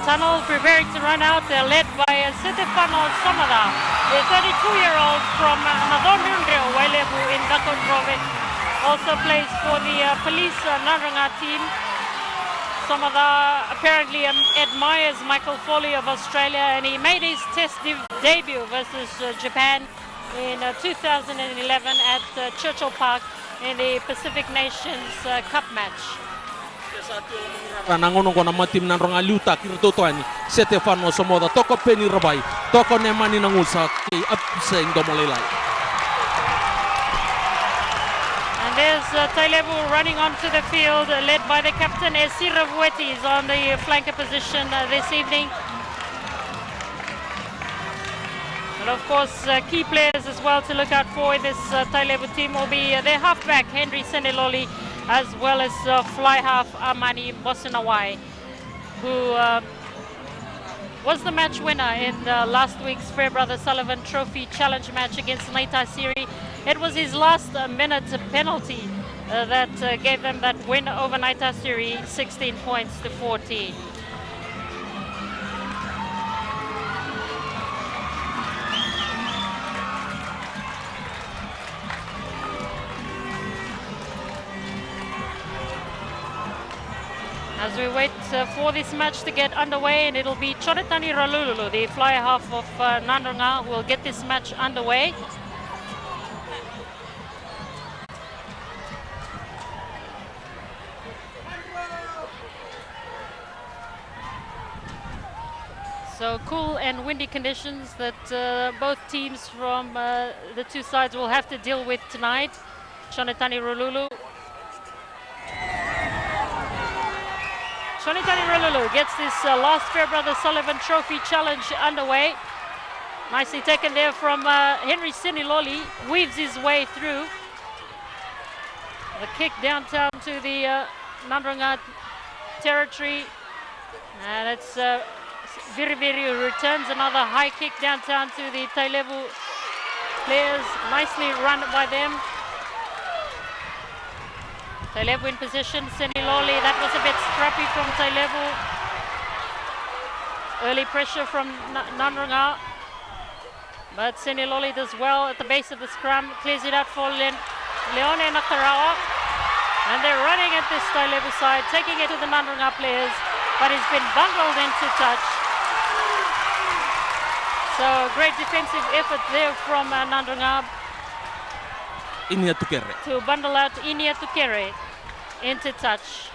tunnel, preparing to run out. They're led by Stefano Somada, a 32-year-old from Nadroga, Tailevu in Nakhon province. Also plays for the police Nadroga team. Somada apparently admires Michael Foley of Australia, and he made his test debut versus Japan in 2011 at Churchill Park in the Pacific Nations Cup match. Nangono ko na matim ng Nadroga liuta kirtotoani Stefano Somada toko peni rabai toko nemani nangusa ki apseng domolelai. And there's Tailevu running onto the field, led by the captain Esira Vuetis on the flanker position this evening. And of course, key players as well to look out for in this Tailevu team will be their halfback Henry Seniloli, as well as fly half Amani Bosanawai, who was the match winner in last week's Fairbrother Sullivan Trophy Challenge match against Naita Siri. It was his last minute penalty that gave them that win over Naita Siri, 16 points to 14. As we wait for this match to get underway, and it'll be Choretani Ralulu, the fly half of Nadroga, who will get this match underway. So cool and windy conditions that both teams from the two sides will have to deal with tonight. Choretani Ralulu. Choretani Ralulu gets this last Fairbrother Sullivan Trophy Challenge underway. Nicely taken there from Henry Seniloli, weaves his way through. The kick downtown to the Nadroga territory, and it's Viriviri who returns another high kick downtown to the Tailevu players. Nicely run by them. Tailevu in position, Seniloli, that was a bit scrappy from Tailevu. Early pressure from Nadroga, but Seniloli does well at the base of the scrum, clears it out for Leone Nakarawa. And they're running at this Tailevu side, taking it to the Nadroga players, but he's been bundled into touch. So great defensive effort there from Nadroga to bundle out Inia Tukere into touch.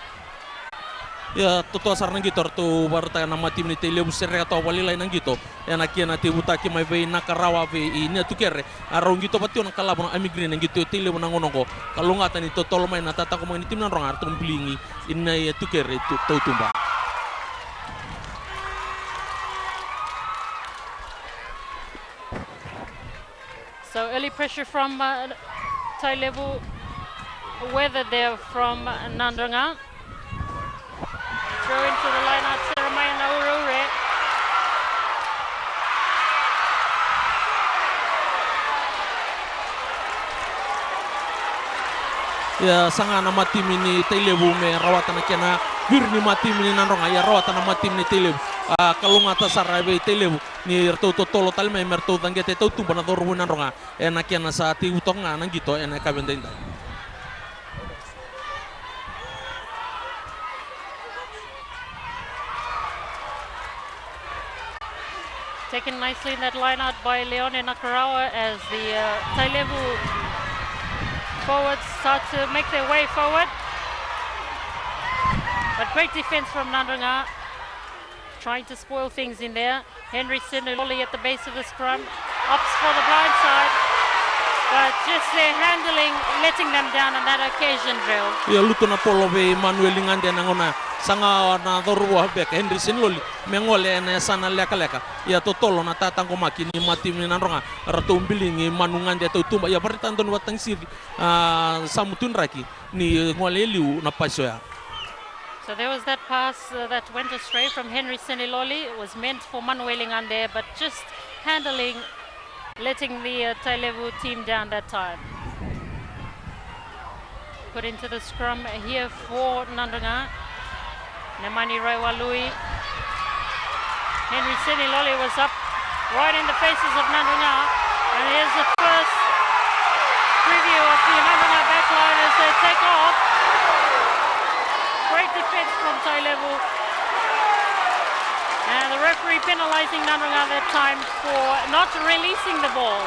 Ya toto asar nang gito to barta na matim ni Tailevu serre to walilay nang gito ya nakia na tibutaki mai ve Nakarawa ve Inia Tukere arong gito pati on kalabon amigre nang gito Tailevu nang onongo kalungata ni to tolmay na tata ko mo ni tim nang rongar tum blingi Inia Tukere to tumba. So early pressure from Tailevu, weather there from Nadroga. Throw into the line out Jeremiah Naurure. Ya sanga na matim ni Tailevu me rawatan na kena birni matim ni Nadroga ya rawatan na matim ni Tailevu kalungata sarave Tailevu ni erto tolo talme merto dangete to tumba na dorbu Nadroga ena kena sa ti utonga nang gito ena kabendenda. Taken nicely in that line out by Leone Nakarawa as the Tailevu forwards start to make their way forward. But great defense from Nadroga, trying to spoil things in there. Henry Seniloli at the base of the scrum, opts for the blind side, but just their handling, letting them down on that occasion, Drill. Ya luto na polo ve Manuel Ingande nangona sanga na dorbu habek Henry Seniloli mengole na sana leka ya totolo na tatang ko makini matim ni Nadroga rato umbilingi manungande to tumba ya baritanton watang siri samutun raki ni ngole liu na pasoya. So there was that pass that went astray from Henry Seniloli. It was meant for Manuel Ingande, but just handling, letting the Tailevu team down that time. Put into the scrum here for Nadroga. Nemani Raiwalui Henry Seniloli was up right in the faces of Nadroga. And here's the first preview of the Nadroga backline as they take off. Great defense from Tailevu. And the referee penalizing Nadroga that time for not releasing the ball.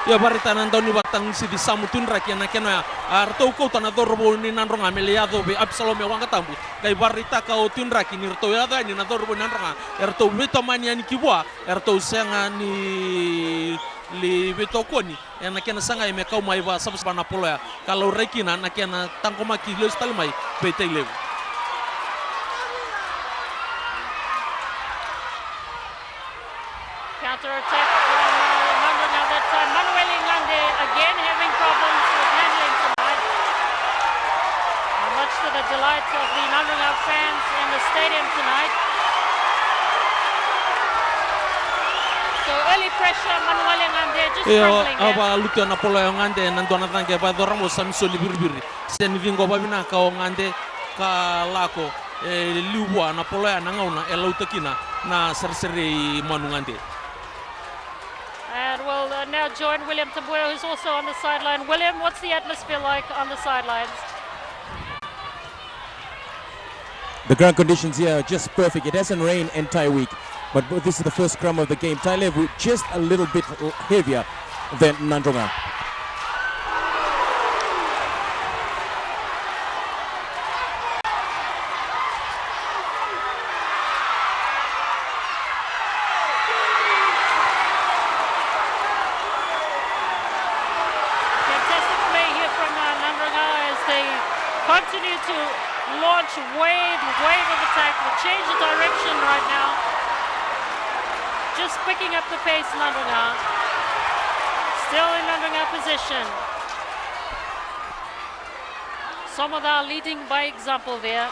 Ya barita nandoni batang si di samutun rakia na kena arto ko tana dorbo ni Nadroga meliado be Absalom ya wanga tambu kai barita ka otun raki ni rto ya ni na dorbo Nadroga erto beto mani ani kibwa erto senga ni li beto koni na kena sanga me kau mai ba sabs bana polo ya kalau rekina na kena tangkoma ki lo stalmai be Tailevu. Counter attack from Nadroga that time. Manuel Inglande again having problems with handling tonight. And much to the delight of the Nadroga fans in the stadium tonight. So early pressure, Manuel Inglande just struggling there. Aba lutu na polo yang ngande nandona tange ba doramo samsoni birbiri. Sen vingo babina ka ngande ka lako liwa na polo ya nangauna elautakina na serseri manu ngande. And we'll now join William Tabuya, who's also on the sideline. William, what's the atmosphere like on the sidelines? The ground conditions here are just perfect. It hasn't rained entire week, but this is the first scrum of the game. Tailevu just a little bit heavier than Nadroga. Continue to launch wave of attack. Will change the direction right now. Just picking up the pace, Nadroga. Still in Nadroga position. Somoda leading by example there.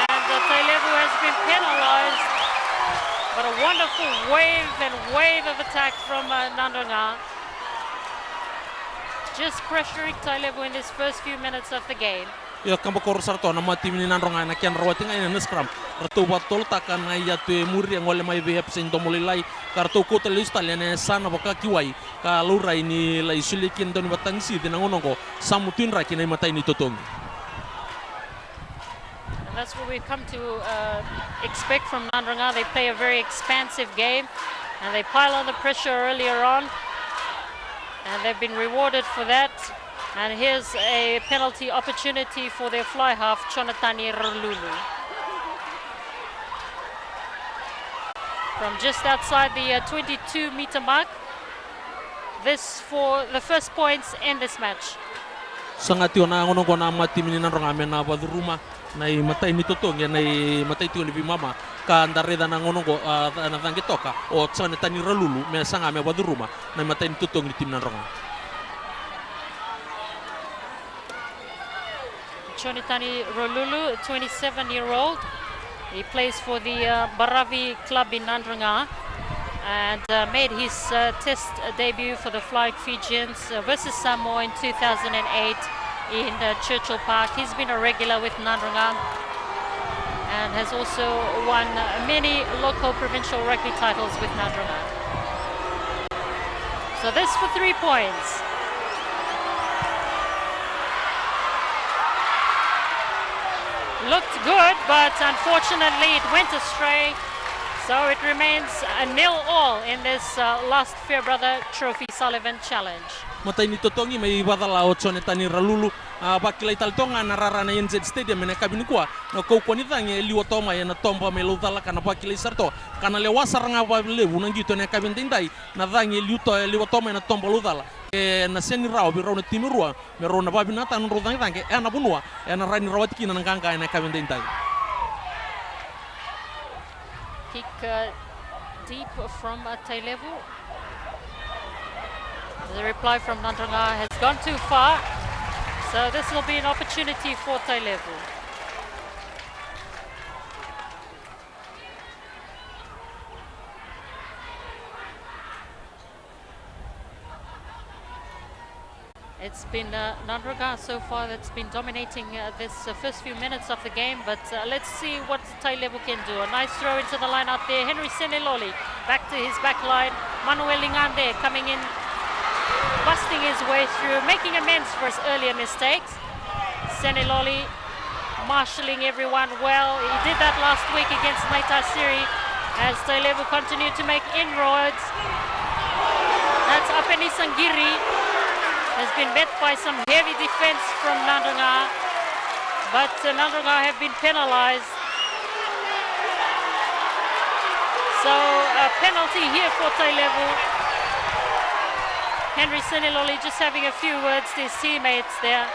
And Tailevu has been penalized. But a wonderful wave of attack from Nadroga. Just pressuring Tailevu in this first few minutes of the game. Ya kamba korosar to na mati mini Nadroga na kian rawating ay na scrum. Kartu batol takan na ya tu muri ang wala mai behap sen domolilai. Kartu ko telis talian sana baka kiwai. Ka lurai ni lai sulikin don batang si dinangono ko samutin rakin ay matay ni totong. And that's what we've come to expect from Nadroga. They play a very expansive game and they pile on the pressure earlier on. And they've been rewarded for that. And here's a penalty opportunity for their fly half, Chonatani Rululu. From just outside the 22-meter mark. This for the first points in this match. Sangat yun na ngono ko na mati mini Nadroga na badruma na matay ni totong ya na matay tiyo ni mama ka andareda na ngono ko na tangi toka o Chonatani Rululu me sanga me badruma na matay ni totong ni tim Nadroga. Chonatani Rululu, 27-year-old. He plays for the Baravi club in Nadroga and made his test debut for the Flying Fijians versus Samoa in 2008 in Churchill Park. He's been a regular with Nadroga and has also won many local provincial rugby titles with Nadroga. So this for 3 points. Looked good, but unfortunately it went astray. So it remains a 0-0 in this last Fairbrother Trophy Sullivan Challenge. Matay ni totongi may badala o Chonatani Rululu bakilay taltonga narara na NZ Stadium na kabini kwa na kukwanitang liwa toma ya na tomba may lutala kana bakilay sarto kana lewasar nga lewu nang gito na kabintindai na dangi liwa toma na tomba lutala na seni raw bi raw na timirua me raw na babina tan ro dang tanke na bunua na rani rawatiki na nganga na kabintindai. Kick deep from Tailevu. The reply from Nadroga has gone too far, so this will be an opportunity for Tailevu. It's been Nadroga so far that's been dominating this first few minutes of the game, but let's see what Tailevu can do. A nice throw into the line out there. Henry Seneloli back to his back line. Manuel Lingande coming in, busting his way through, making amends for his earlier mistakes. Seneloli marshalling everyone well. He did that last week against Naitasiri as Tailevu continued to make inroads. That's Apeni Sangiri. Has been met by some heavy defense from Nadroga, but Nadroga have been penalized. So a penalty here for Tailevu. Henry Seneloli just having a few words to his teammates there.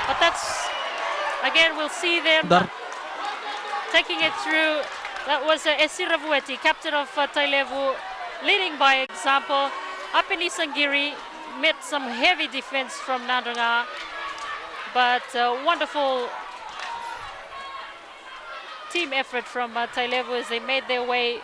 But that's, again, we'll see them taking it through. That was Esiravueti, captain of Tailevu, leading by example. Apeni Sangiri met some heavy defense from Nadroga, but wonderful team effort from Tailevu as they made their way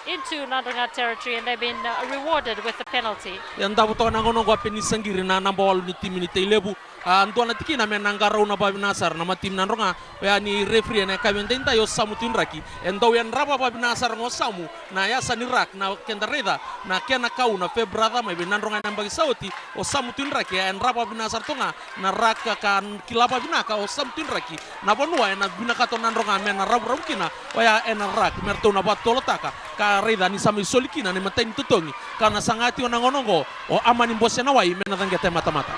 into Nadroga territory, and they've been rewarded with the penalty. Yang dapat orang ngono gua Apeni Sangiri na namba walu ni tim ni Tailevu. Antuana tikina menanggarau na babi nasar nama tim Nadroga ya ni referee na kami tenta yo samu tinraki endo yan raba babi nasar ngo samu na ya sanirak na kendareda na kena kau na FB13 mai Nadroga na bagi sauti o samu tinraki ya raba babi nasar tonga na raka kan kilapa binaka o samu tinraki na bonua na binaka to Nadroga men na rabu kina o ya rak merto na batolotaka ka reda ni sami solikina ni matain tutongi kana sangati ona ngonongo o amani mbosena wai mena tangete mata-mata.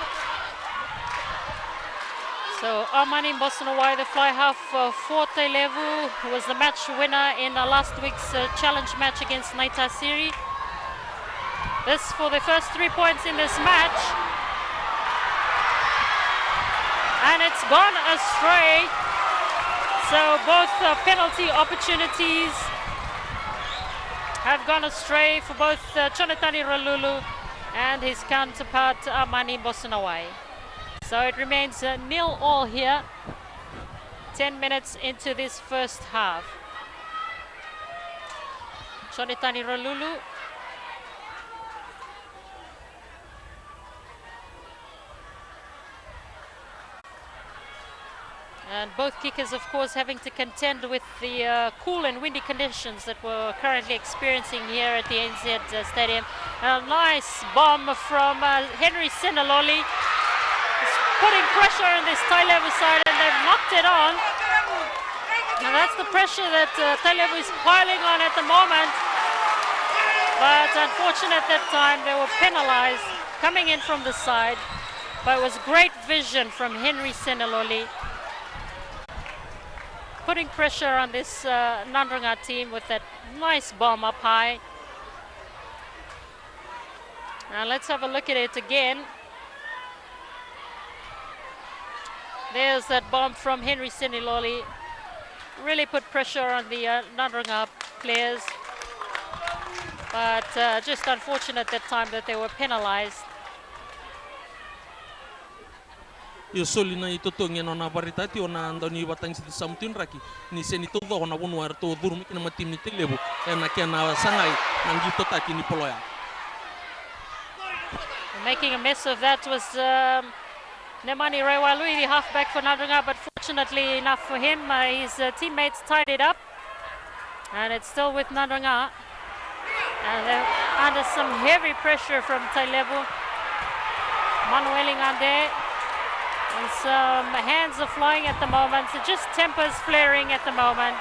So Armani Mbosanawai, the fly half for Tailevu, who was the match winner in last week's challenge match against Naitasiri. This for the first 3 points in this match. And it's gone astray. So both penalty opportunities have gone astray for both Chonetani Ralulu and his counterpart Armani Mbosanawai. So it remains 0-0 here, 10 minutes into this first half. Chonetani Ralulu. And both kickers, of course, having to contend with the cool and windy conditions that we're currently experiencing here at the NZ Stadium. A nice bomb from Henry Seneloli. Putting pressure on this Tailevu side, and they've knocked it on. And that's the pressure that Tailevu is piling on at the moment. But unfortunate that time, they were penalized coming in from the side. But it was great vision from Henry Seneloli, putting pressure on this Nadroga team with that nice bomb up high. Now let's have a look at it again. There's that bomb from Henry Seneloli. Really put pressure on the Nadroga players. But just unfortunate that time that they were penalized. Yo soli na itotongi na barita ti ona andoni batang situ samtin raki ni seni todo ona wonu arto durmi kina matim ni Tailevu na kena sangai nangito taki ni poloya. Making a mess of that was Nemani Rewalui, the halfback for Nadroga, but fortunately enough for him, his teammates tied it up. And it's still with Nadroga. And they're under some heavy pressure from Tailevu. Manuel Lingande. And some hands are flying at the moment, so just tempers flaring at the moment.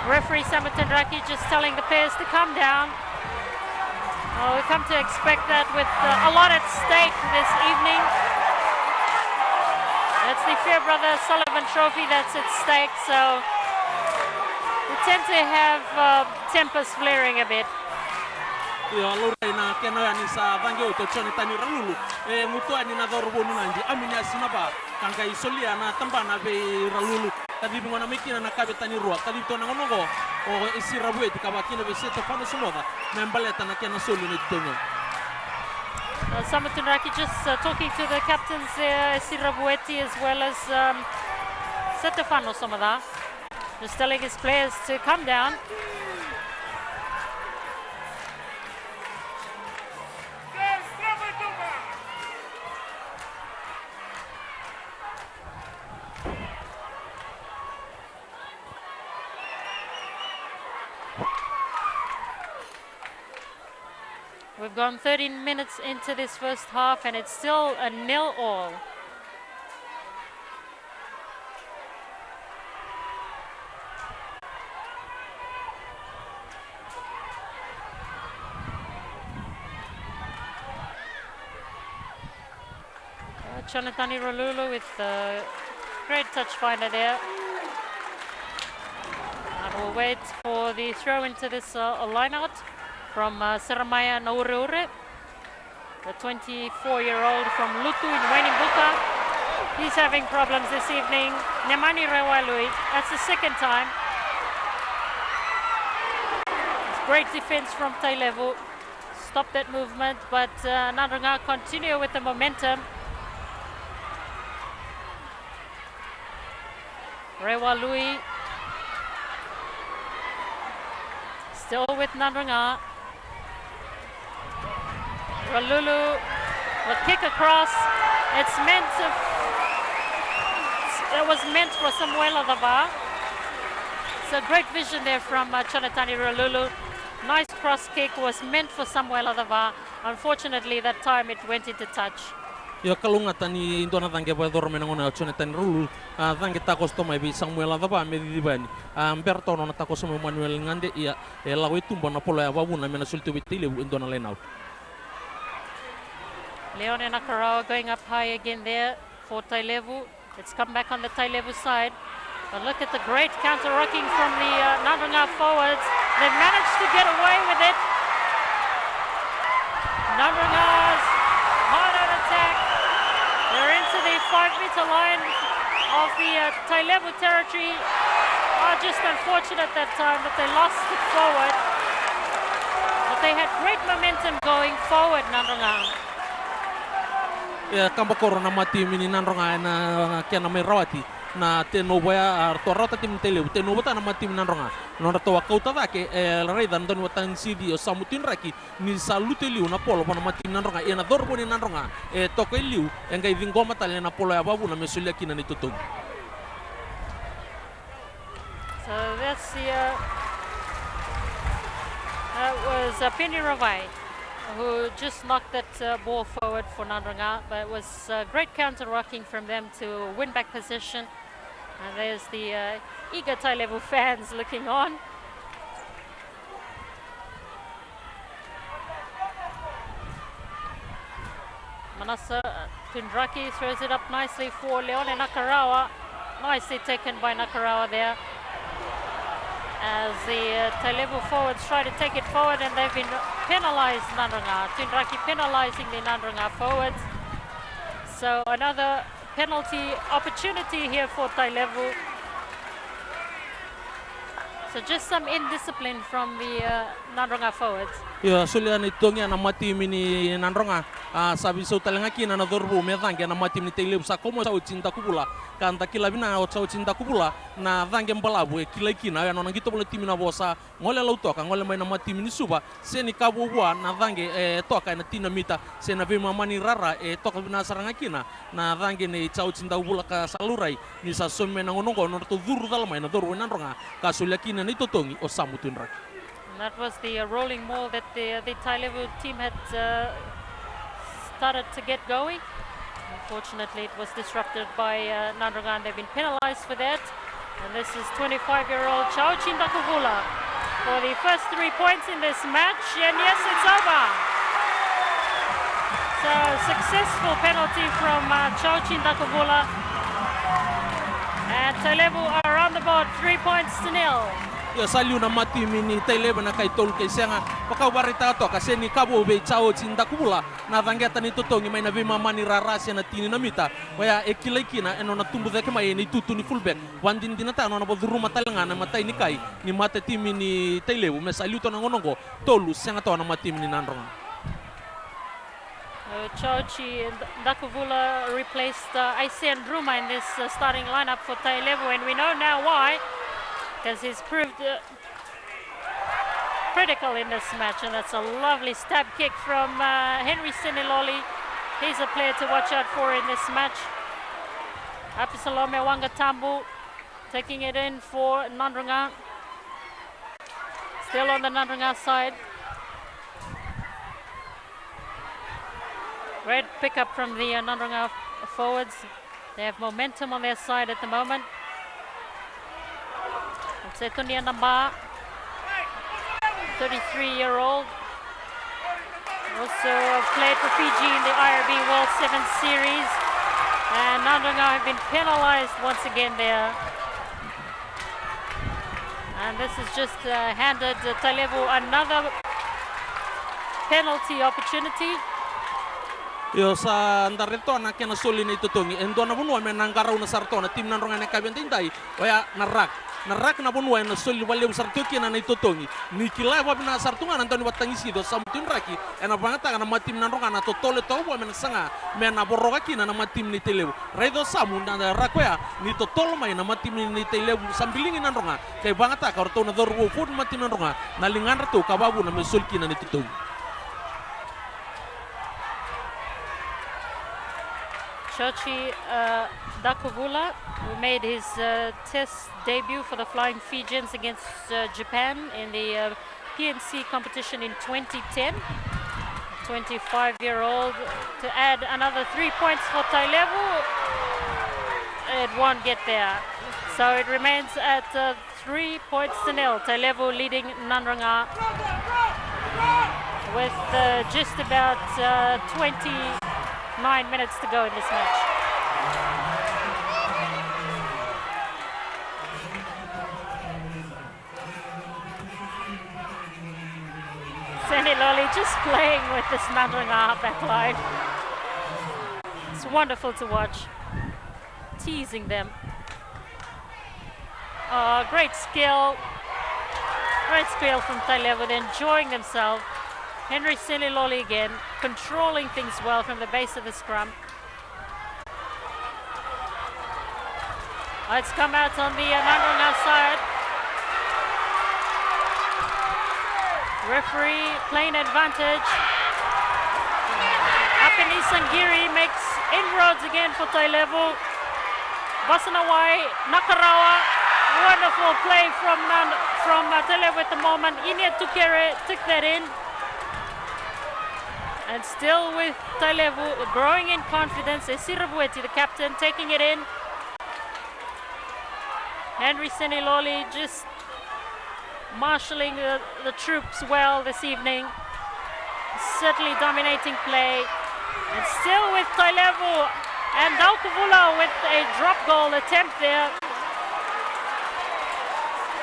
Referee Samatandraki just telling the players to calm down. Well, we come to expect that with a lot at stake this evening. It's the Fairbrother Sullivan Trophy that's at stake, so we tend to have tempers flaring a bit. Ya lura na kena ni sa vange to Chonetani Ralulu mutua ni na dorbo ni nanji amini asinaba kanka isolia na tambana be Ralulu kadi ngona mikina na kabetani rua kadi to na ngongo o Esiravueti kabakina be seto fano sumoda membaleta na kena soli ni tonyo. Samatunraki just talking to the captains Esiravueti as well as Stefano Somada, just telling his players to come down. We've gone 13 minutes into this first half and it's still a 0-all. Jonathan Irolulu with a great touch finder there. And we'll wait for the throw into this line out from Seramaya Naureure, the 24-year-old from Lutu in Wainimbuka. He's having problems this evening. Nemani Rewalui, that's the second time. It's great defense from Tailevu. Stop that movement, but Nadroga continue with the momentum. Rewalui still with Nadroga. Ralulu will kick across. It was meant for Samuel Adava. It's a great vision there from Chonatani Ralulu. Nice cross kick, was meant for Samuel Adava. Unfortunately, that time it went into touch. Ya kalungatan ni Indona tangke pa dorme nangona Chonatani Ralulu. Tangke takos to mai bi Samuel Adava me dibani. Berto no takos mo Manuel Ngande ya lawe tumbo na polo ya babu na mena sultu bi Tailevu Indona line out. Leon and Nakarawa going up high again there for Tailevu. It's come back on the Tailevu side. But look at the great counter-rocking from the Nadroga forwards. They've managed to get away with it. Nadroga's hard on attack. They're into the 5-meter line of the Tailevu territory. Just unfortunate that time that they lost it forward. But they had great momentum going forward, Nadroga. Ya kamba korona mati mini Nadroga na kia na mai rawati na te no boya to rota tim Tailevu te no bota na mati Nadroga no to wa kauta ke raida ndon watan sidi o samutin raki ni salute liu na polo na mati Nadroga e na dorbo ni Nadroga e to ko liu engai vingoma tale na polo ya babu na mesulia kina ni tutug. So that's the that was Penny Ravai who just knocked that ball forward for Nadroga, but it was great counter-rocking from them to win back position. And there's the eager Tailevu fans looking on. Manasa Tundraki throws it up nicely for Leone Nakarawa. Nicely taken by Nakarawa there. As the Tailevu forwards try to take it forward, and they've been penalised, Nadroga. Tundraki penalising the Nadroga forwards. So another penalty opportunity here for Tailevu. So just some indiscipline from the Nadroga forwards. Ya sulia ni tongia na mati mini Nadroga sabi so talenga kina na dorbo me dhange na mati mini Tailevu sa komo sa ucinta kubula kanta kila bina o sa ucinta kubula na dhange mbalabu e kila kina ya nona ngito bole timina bosa ngole lau toka ngole mai na mati mini suba seni kabu bua na dhange toka na tina mita sena vema mani rara toka bina saranga kina na dhange ne sa ucinta kubula ka salurai ni sa somme na ngonongo no to duru dalmai na dorbo Nadroga ka sulia kina ni totongi o samutun rak. That was the rolling maul that the Tailevu team had started to get going. Unfortunately, it was disrupted by Nadroga, and they've been penalised for that. And this is 25-year-old Chao Chindakuvula for the first 3 points in this match. And yes, it's over. So successful penalty from Chao Chindakuvula. And Tailevu are on the board, 3 points to 0. Ya saliu na mati mini Tailevu na kai tolu kai senga pakawarita to ka seni kabo be Chao Chindakuvula na vangeta ni totongi mai na vima mani rarasi na tini na mita waya ekilekina eno na tumbu deke mai ni tutu ni fullback wandin dinata no na boduruma talenga na matai ni kai ni mate timi ni Tailevu me saliu to na ngonongo tolu senga to na mati mini Nadroga. Chochi and Dakuvula replaced Aisen Bruma in this starting lineup for Tailevu, and we know now why, because he's proved critical in this match. And that's a lovely stab kick from Henry Seniloli. He's a player to watch out for in this match. Apisalome Wangatambu taking it in for Nadroga. Still on the Nadroga side. Great pickup from the Nadroga forwards. They have momentum on their side at the moment. Sethunia Namba, 33-year-old. Also played for Fiji in the IRB World 7 Series. And Nadroga have been penalized once again there. And this has just handed Tailevu another penalty opportunity. Yo sa ndarito na kena soli na itutungi endo na bunwa men nangaraw na sarto na tim nanronga na kabentindai oya narak na bunwa na soli wale sarto kena na itutungi ni kilai wa bina sartunga na ndoni watangisi do samtun raki ena bangata na matim nanronga na totole to wa men sanga men na boroga kina na matim ni Tailevu raido samu na rakoya ni totolo mai na matim ni Tailevu sambilingi nanronga kay bangata ka orto na dorwo fud matim nanronga na lingan rato kababu na mesul kina ni itutungi. Chochi Dakuvula, who made his test debut for the Flying Fijians against Japan in the PNC competition in 2010. 25-year-old to add another 3 points for Tailevu. It won't get there. So it remains at 3 points to nil. Tailevu leading Nadroga with just about 29 minutes to go in this match. Seniloli just playing with this Nadroga back line. It's wonderful to watch. Teasing them. Great skill. Great skill from Tailevu. They're enjoying themselves. Henry Seniloli again, controlling things well from the base of the scrum. It's come out on the Nadroga side. Referee playing advantage. Apeni Sangiri makes inroads again for Tailevu. Basanawai, Nakarawa, wonderful play from Tailevu at the moment. Inia Tukere took that in. And still with Tailevu growing in confidence. Esirabueti, the captain, taking it in. Henry Seniloli just marshalling the troops well this evening. Certainly dominating play. And still with Tailevu and Dakuvula with a drop goal attempt there.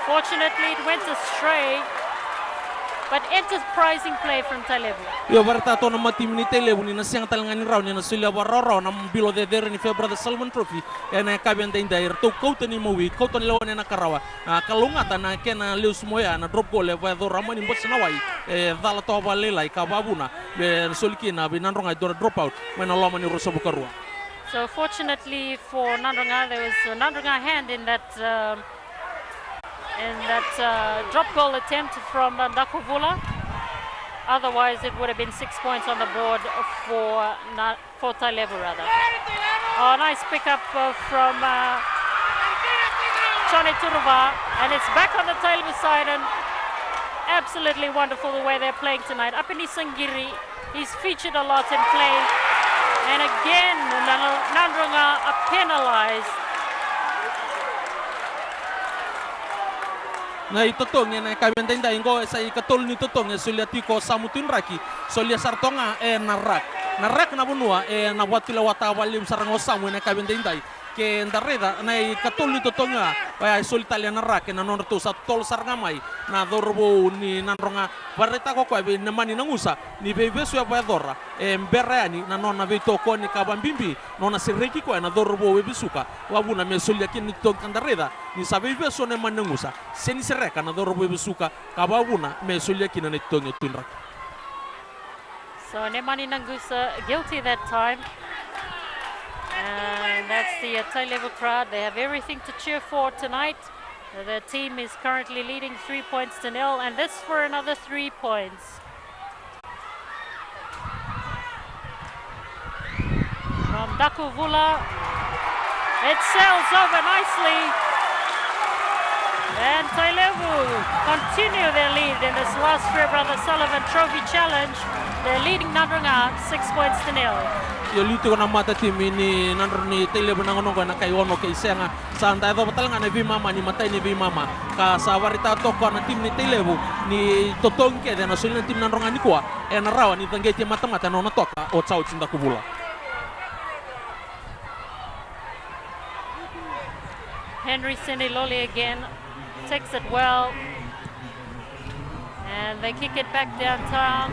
Fortunately, it went astray. But enterprising play from Tailevu. Yo barata to na matim ni Tailevu ni nasiang talangani raw ni nasulia waroro na bilo de der ni FB13 Salmon Trophy ena kabenta indair to kauta ni mawi kauta ni lawan na karawa kalungata na kena Leus Moya na drop goal va do ramani mbotsanawai dala to balela kababuna be solkina be Nadroga drop out when aloma ni rosobukarua. So fortunately for Nadroga, there was a Nadroga hand in that drop goal attempt from Dakuvula. Otherwise, it would have been 6 points on the board for Tailevu rather. Oh, nice pickup from Johnny Turuva, and it's back on the Tailevu side, and absolutely wonderful the way they're playing tonight. Apeni Sangiri, he's featured a lot in play, and again, Nadroga are penalized. Na itotong na kabentenda ingo sa ikatol ni totong sulia tiko samutun raki sulia sartonga narak na bunua na watila wata walim sarango samu na kabentenda ke ndareda na ikatol ni totonga ay sulitalia narak na norto sa tol sarngamai na dorbo ni Nadroga bareta ko ko be na mani nangusa ni bebesu ya badora mberani na nona veto ko ni kabambimbi nona sireki ko na dorbo webisuka wabuna mesulia kin tok ndareda ni sabe beso ne manangusa seni sereka na dorbo webisuka kababuna mesulia kin na tonge tunra. So So Nemani Nangusa guilty that time. And that's the Tailevu crowd. They have everything to cheer for tonight. The team is currently leading 3-0, and this for another 3 points. From Dakuvula, it sails over nicely. And Tailevu continue their lead in this last Fairbrother Sullivan Trophy Challenge. They're leading Nadroga 6-0. Yo lito na mata tim ini nandro ni Tailevu nangonongo na kay ono kay senga santa do batalanga ni mama ni matai ni mama ka sawarita toko na tim ni Tailevu ni totongke de na sulina tim nandronga ni kwa e na rawa ni tangeti mata no na toka o tsau tsinda kubula. Henry Seniloli again takes it well, and they kick it back downtown.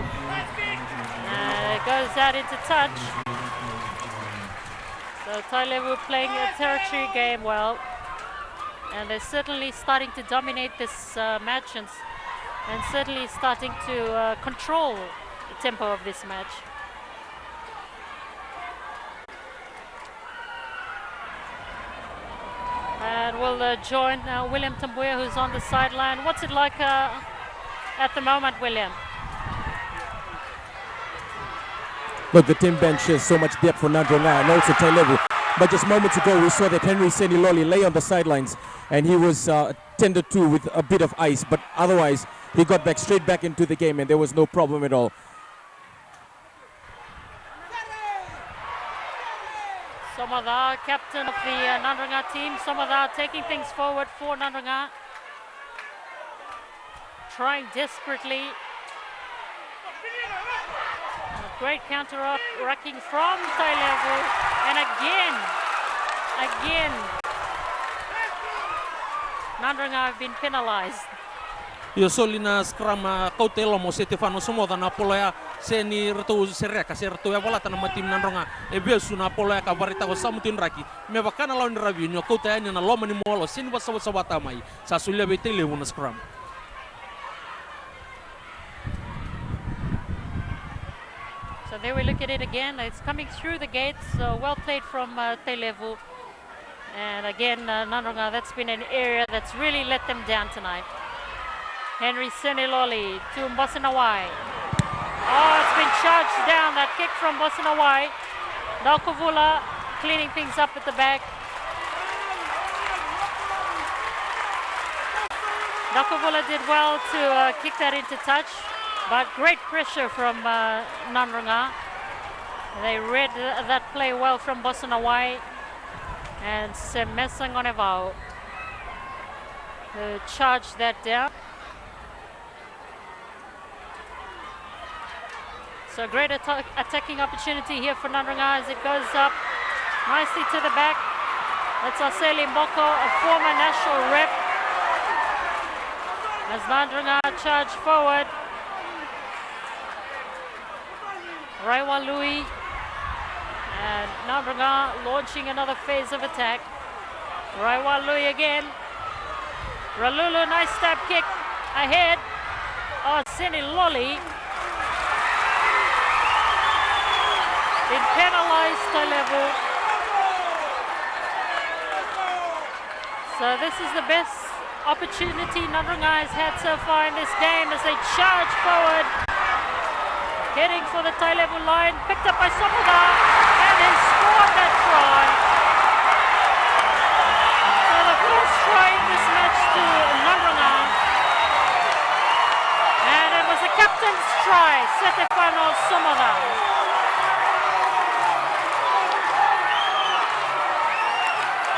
It goes out into touch. So Tailevu playing a territory game well, and they're certainly starting to dominate this match and certainly starting to control the tempo of this match. And we'll join William Tambuya, who's on the sideline. What's it like at the moment, William? Look, the team bench has so much depth for Nadroga and also Tailevu. But just moments ago, we saw that Henry Seniloli lay on the sidelines and he was tended to with a bit of ice. But otherwise, he got back straight back into the game and there was no problem at all. Somadha, captain of the Nadroga team. Somadha taking things forward for Nadroga. Trying desperately. A great counter-racking from Tailevu. And again, Nadroga have been penalized. Yo solina scrum kautelo mo Stefano Somoda na poloya seni retu sereka sertu ya bola tanah tim Nadroga e besu na poloya ka barita ko samutin raki me bakana lawan rabi nyo kautaya na loma ni molo seni basa mai sa sulia be Tailevu na scrum. So there we look at it again. It's coming through the gates. Well played from Tailevu. And again, Nadroga, that's been an area that's really let them down tonight. Henry Seniloli to Mbosanawai. Oh, it's been charged down. That kick from Mbosanawai. Dalkovula cleaning things up at the back. Dalkovula did well to kick that into touch. But great pressure from Nadroga. They read that play well from Mbosanawai. And Semesangonevao charged that down. So great attacking opportunity here for Nadroga as it goes up nicely to the back. That's Aseli Mboko, a former national rep. As Nadroga charge forward. Raiwa Lui. And Nadroga launching another phase of attack. Raiwa Lui again. Ralulu, nice stab kick ahead. Oh, Seniloli. Been penalized Tailevu. So this is the best opportunity Nadroga has had so far in this game as they charge forward. Heading for the Tailevu line, picked up by Somoda, and they scored that try. So the first try in this match to Nadroga. And it was the captain's try, Stefano Somoda.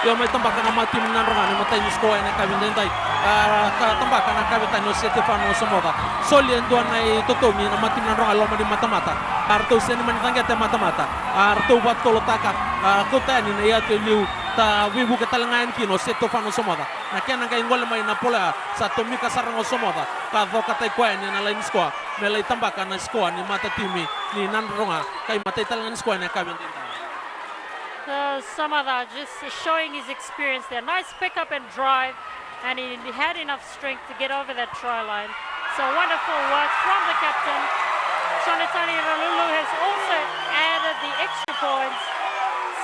Yo may tambakan na tim Nadroga ni matay ni skoa na kabindentay ka tambakan na kabitan no Stefano Somoda soliendo na itotomi na matim Nadroga loma di mata-mata arto sen man tangete mata-mata arto batolo taka kotani na yato liu ta wibu katalangan kino Stefano Somoda na kena kay ngol may napola sa tumika sarango Somoda ka vo katay kwa ni na line skoa melay tambakan na skoa ni mata timi ni Nadroga kay matay talangan skoa na kabindentay. Somoda just showing his experience there. Nice pickup and drive, and he had enough strength to get over that try line. So wonderful work from the captain, Shonetani Ralulu has also added the extra points.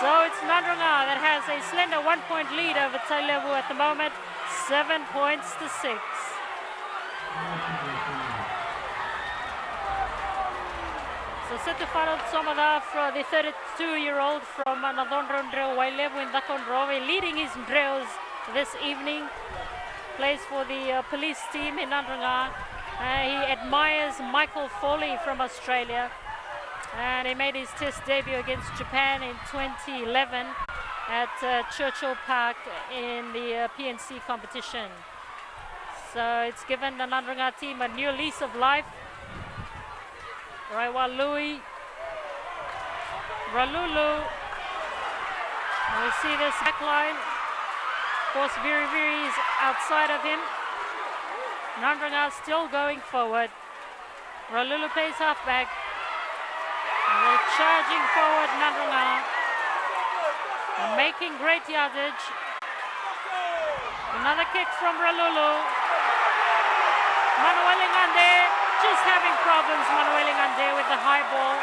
So it's Nadroga that has a slender 1-point lead over Tailevu at the moment, 7 points to 6. So Setufano Tsomada, the 32-year-old from Nadondro Ndreo Wailevu in Dakondrove, leading his Ndreos this evening. Plays for the police team in Nadroga. He admires Michael Foley from Australia. And he made his test debut against Japan in 2011 at Churchill Park in the PNC competition. So it's given the Nadroga team a new lease of life. Raiwa Louis, Ralulu. We see this backline. Of course, Viri is outside of him. Nadroga still going forward. Ralulu plays halfback. They're charging forward, Nadroga. Making great yardage. Another kick from Ralulu. Manuel Ingande just having problems, Manuel Ingande, with the high ball.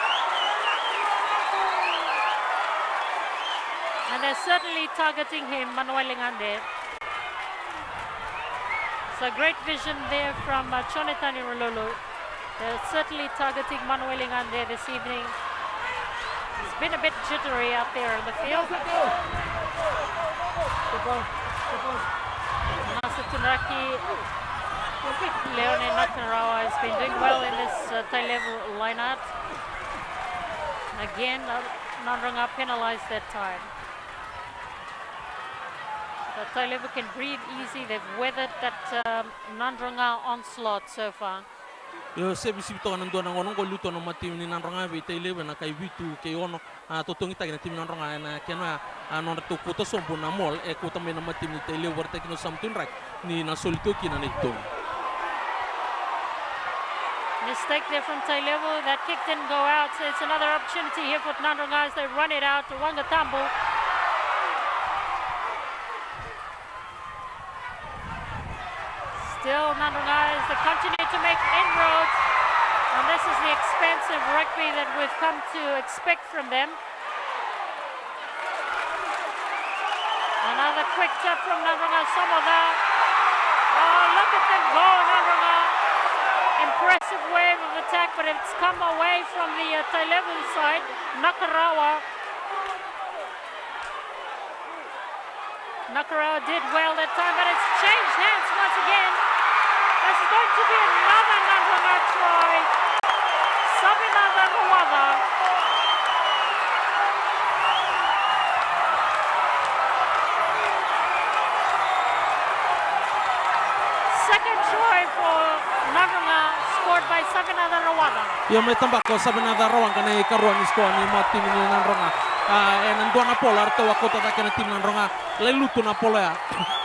And they're certainly targeting him, Manuel Ingande. So great vision there from Chonetani Ralulu. They're certainly targeting Manuel Ingande this evening. It's been a bit jittery out there in the field. Nasa Tunraki, Leone Nakarawa has been doing well in this Tailevu lineup. Again, Nadroga penalized that time. But Tailevu can breathe easy. They've weathered that Nadroga onslaught so far. Yo se bisibito kanando na ngono ko luto no matim ni Nadroga be Tailevu na kai bitu ke ono totongi tagi na tim Nadroga na kena non to kuto sompo na mol e kuto me na matim ni Tailevu warte kino samtun rak ni na solito kina nito. Mistake there from Tailevu. That kick didn't go out. So it's another opportunity here for Nadroga as they run it out to Wangatambo. Still Nadroga as they continue to make inroads. And this is the expensive rugby that we've come to expect from them. Another quick tap from Nadroga. Somoda. Oh, look at them go, Nadroga. Impressive wave of attack, but it's come away from the Tailevu side. Nakarawa did well that time, but it's changed hands once again. This is going to be another Nadroga try. Sabinada Ruwada. Second try for Nadroga, scored by Sabinada Ruwada. Yo me tambako Sabinada Ruwada kana ikaruan isko ni matim ni Nadroga. Nandua na pola arto akota ta kana tim Nadroga. Le luto na pola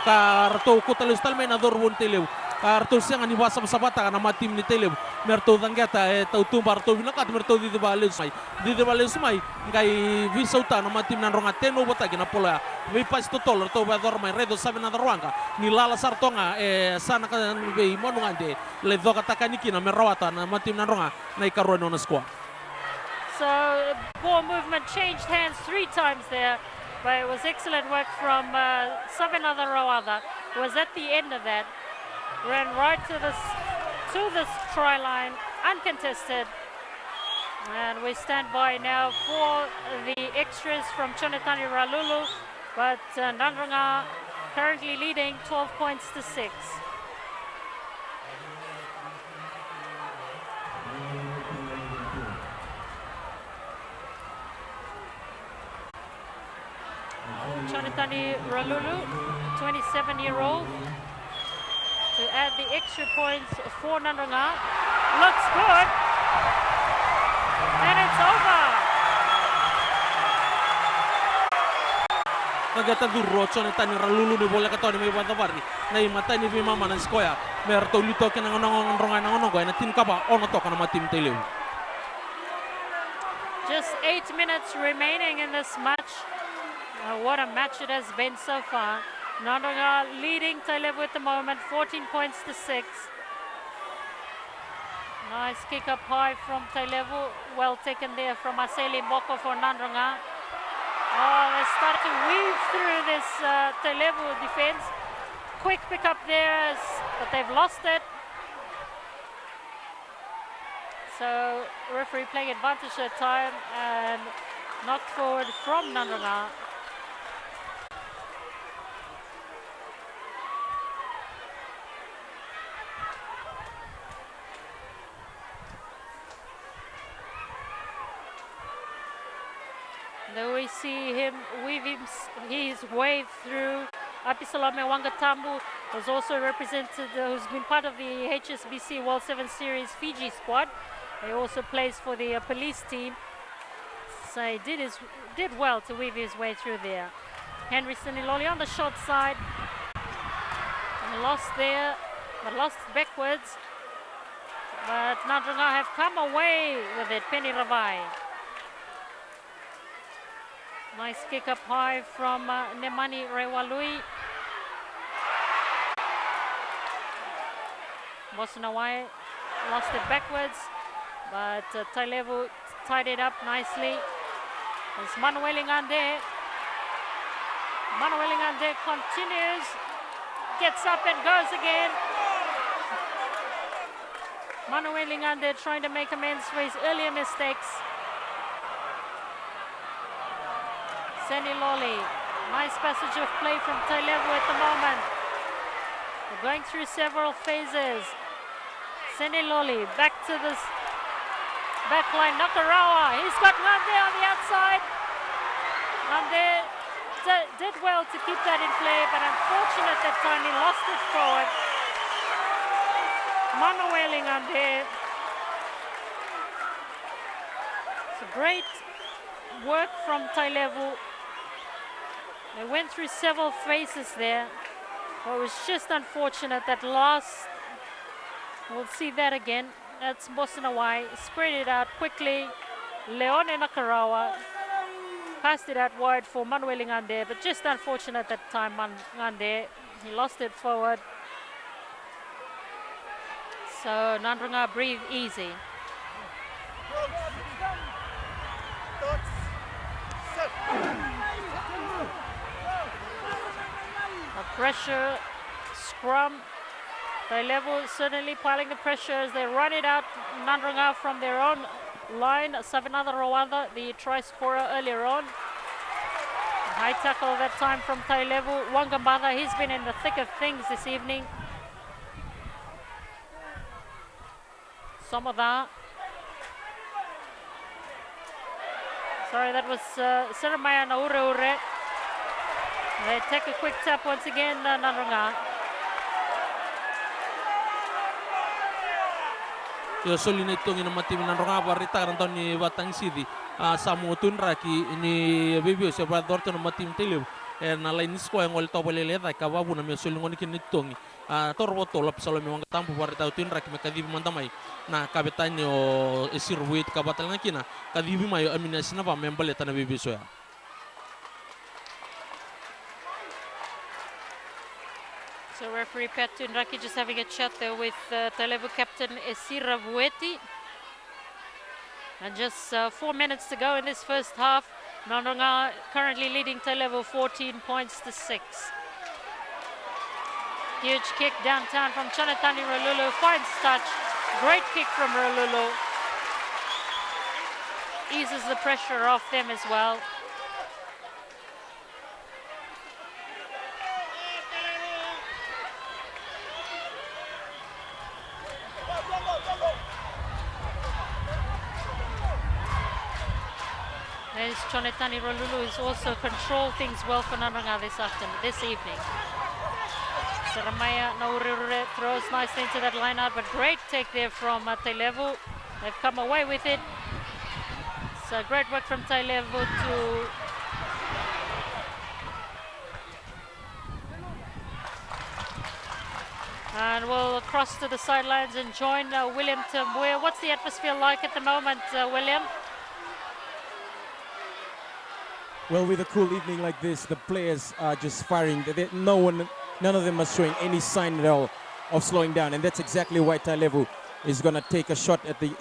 ka arto kota le stalme na dorbon Tailevu. Arto siang ni wasa sabata kana matim ni Tailevu. Merto dangata tau tumbar to binakat merto di bale sumai. Di bale sumai ngai visauta na matim Nadroga teno bota kina pola. Ve pas to tol to ba dormai redo Sabinada Ruwada. Ni lala sartonga sana kan ve monungande le doka takaniki na merawata na matim Nadroga na ikaruan ona squad. So ball movement changed hands 3 times there, but it was excellent work from Sabinada Ruwada. It was at the end of that. Ran right to this try line, uncontested. And we stand by now for the extras from Chonetani Ralulu, but Nadroga currently leading 12 points to 6. Chonetani Ralulu, 27-year-old, to add the extra points for Nadroga. Looks good. And it's over. Nagata durro Chonetani Ralulu ni bola katoni may batavari. Na imata ni mama na skoya. Merto lito kina Nadroga na ngono na tin kaba ono to kana matim Tailevu. Just 8 minutes remaining in this match. What a match it has been so far. Nadroga leading Tailevu at the moment, 14 points to 6. Nice kick up high from Tailevu. Well taken there from Aseli Mboko for Nadroga. Oh, they started to weave through this Tailevu defense. Quick pick up there, but they've lost it. So referee playing advantage at time and knocked forward from Nadroga. There we see him weave his way through. Apisalame Wangatambu was also represented, who's been part of the HSBC World 7 Series Fiji squad. He also plays for the police team. So he did well to weave his way through there. Henry Siniloli on the short side. And lost there, but lost backwards. But Nadroga have come away with it, Penny Ravai. Nice kick up high from Nemani Rewalui. Bosanawai lost it backwards, but Tailevu tied it up nicely. It's Manuelingande. Manuelingande continues, gets up and goes again. Manuelingande trying to make amends for his earlier mistakes. Seniloli, nice passage of play from Tailevu at the moment. We're going through several phases. Seniloli back to this back line. Nakarawa, he's got Ngande on the outside. Ngande did well to keep that in play, but unfortunate that time he lost it forward. Manuel Ngande. It's a great work from Tailevu. They went through several phases there, but it was just unfortunate that last. We'll see that again. That's Bosanawai. Spread it out quickly. Leone Nakarawa passed it out wide for Manuel Ngande, but just unfortunate that time Ngande. He lost it forward. So Nadroga breathe easy. A pressure scrum. Tailevu certainly piling the pressure as they run it out. Nadroga from their own line. Savinatha Rawanda, the try scorer earlier on. High tackle that time from Tailevu. Wangambada, he's been in the thick of things this evening. Somada. Sorry, that was Seramaya Naure. They take a quick tap once again, Nadroga. Yo soli netong ina mati Nadroga barita kan ni batang sidi samu tunraki ni bibio se badorto no mati Tailevu na lain sko yang ol topole leda ka babu na me soli ngoni kin netong torboto lop salo me wanga tampu barita tunraki me kadibi mandamai na kabetanyo esirwit ka batal ngakina kadibi mayo amina sinaba membale tana bibio so ya. So referee Pat Tunraki just having a chat there with Tailevu captain Esira Vueti. And just 4 minutes to go in this first half. Nadroga currently leading Tailevu 14 points to 6. Huge kick downtown from Chanatani Rolulu. Finds touch. Great kick from Rolulu. Eases the pressure off them as well. There's Chonetani Rolulu, who's also controlled things well for Nadroga this evening. Saramaya Naurure throws nicely into that line out, but great take there from Tailevu. They've come away with it. So great work from Tailevu to and we'll cross to the sidelines and join William Tambue. What's the atmosphere like at the moment, William? Well, with a cool evening like this, the players are just firing. None of them are showing any sign at all of slowing down, and that's exactly why Tailevu is going to take a shot at the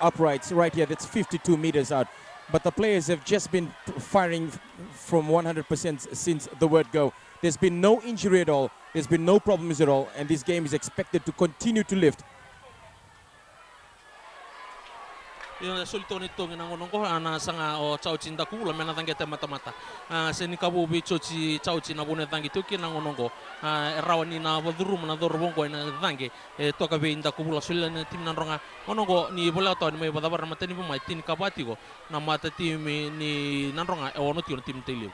uprights right here. That's 52 meters out. But the players have just been firing from 100% since the word go. There's been no injury at all. There's been no problems at all. And this game is expected to continue to lift. Yung sulto nito nginangonong ko ana sanga o chauchin da kula mena tangeta mata-mata. Seni kabu bi chochi chauchin na bune tangi tuki nangonong ko. Rawani na wadrum na dorbong ko na tangi. To ka be inda kubula sulla na tim nanronga. Onongo ni bola to ni mai badabar matani po mai tin kabati ko na mata tim ni nanronga ono ti tim Tailevu.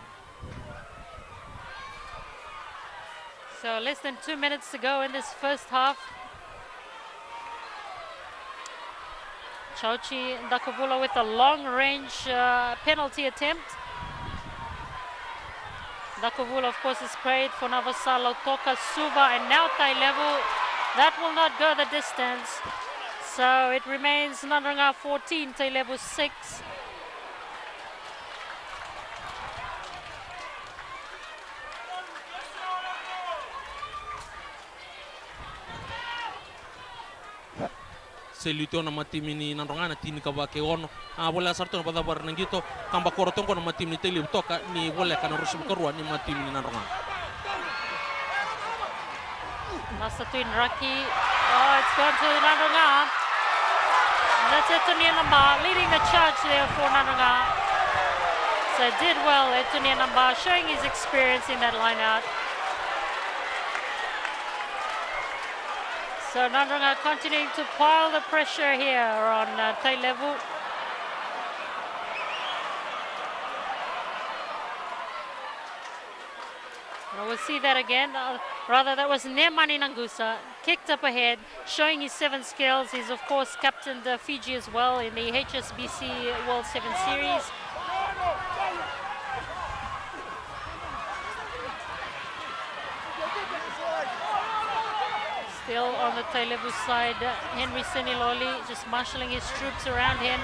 So less than 2 minutes to go in this first half. Chauchi Ndakavula with a long-range penalty attempt. Ndakavula, of course, is prayed for Navasalo, Toka, Suva, and now Tailevu. That will not go the distance. So it remains Nadroga 14, Tailevu 6. Selito na matimi ni nanronga na tini kabake ono bola sarto na badabar nangito kamba koroton ko na matimi ni Tailevu toka ni bola kana rusu karua ni matimi ni nanronga. Nasatuin Raki. Oh, it's gone to Nadroga. That's Etonia Namba leading the charge there for Nadroga. So did well, Etonia Namba, showing his experience in that line out. So Nadroga continuing to pile the pressure here on Tailevu. We'll see that again. Rather, that was Nemani Nangusa, kicked up ahead, showing his 7 skills. He's, of course, captained Fiji as well in the HSBC World 7 Series. Still on the Tailevu side, Henry Seniloli just marshalling his troops around him.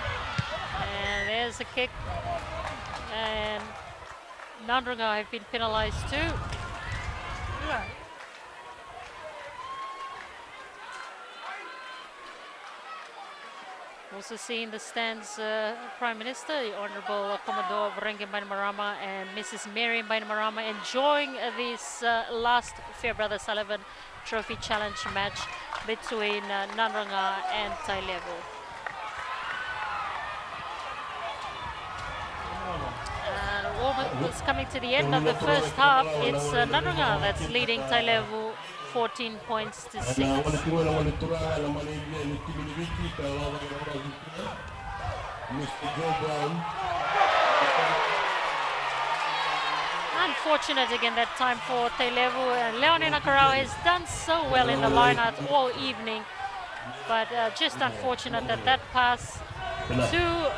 And there's a kick. And Nadroga have been penalized too. Also seeing the stands, Prime Minister, the Honourable Commodore Varenga Bainimarama and Mrs. Mary Bainimarama enjoying this last Fairbrother Sullivan Trophy Challenge match between Nadroga and Tailevu. It's coming to the end of the first half. It's Nadroga that's leading Tailevu 14 points to 6. Unfortunate again that time for Tailevu, and Leone Nakarau has done so well in the line-out all evening, but just unfortunate that that pass to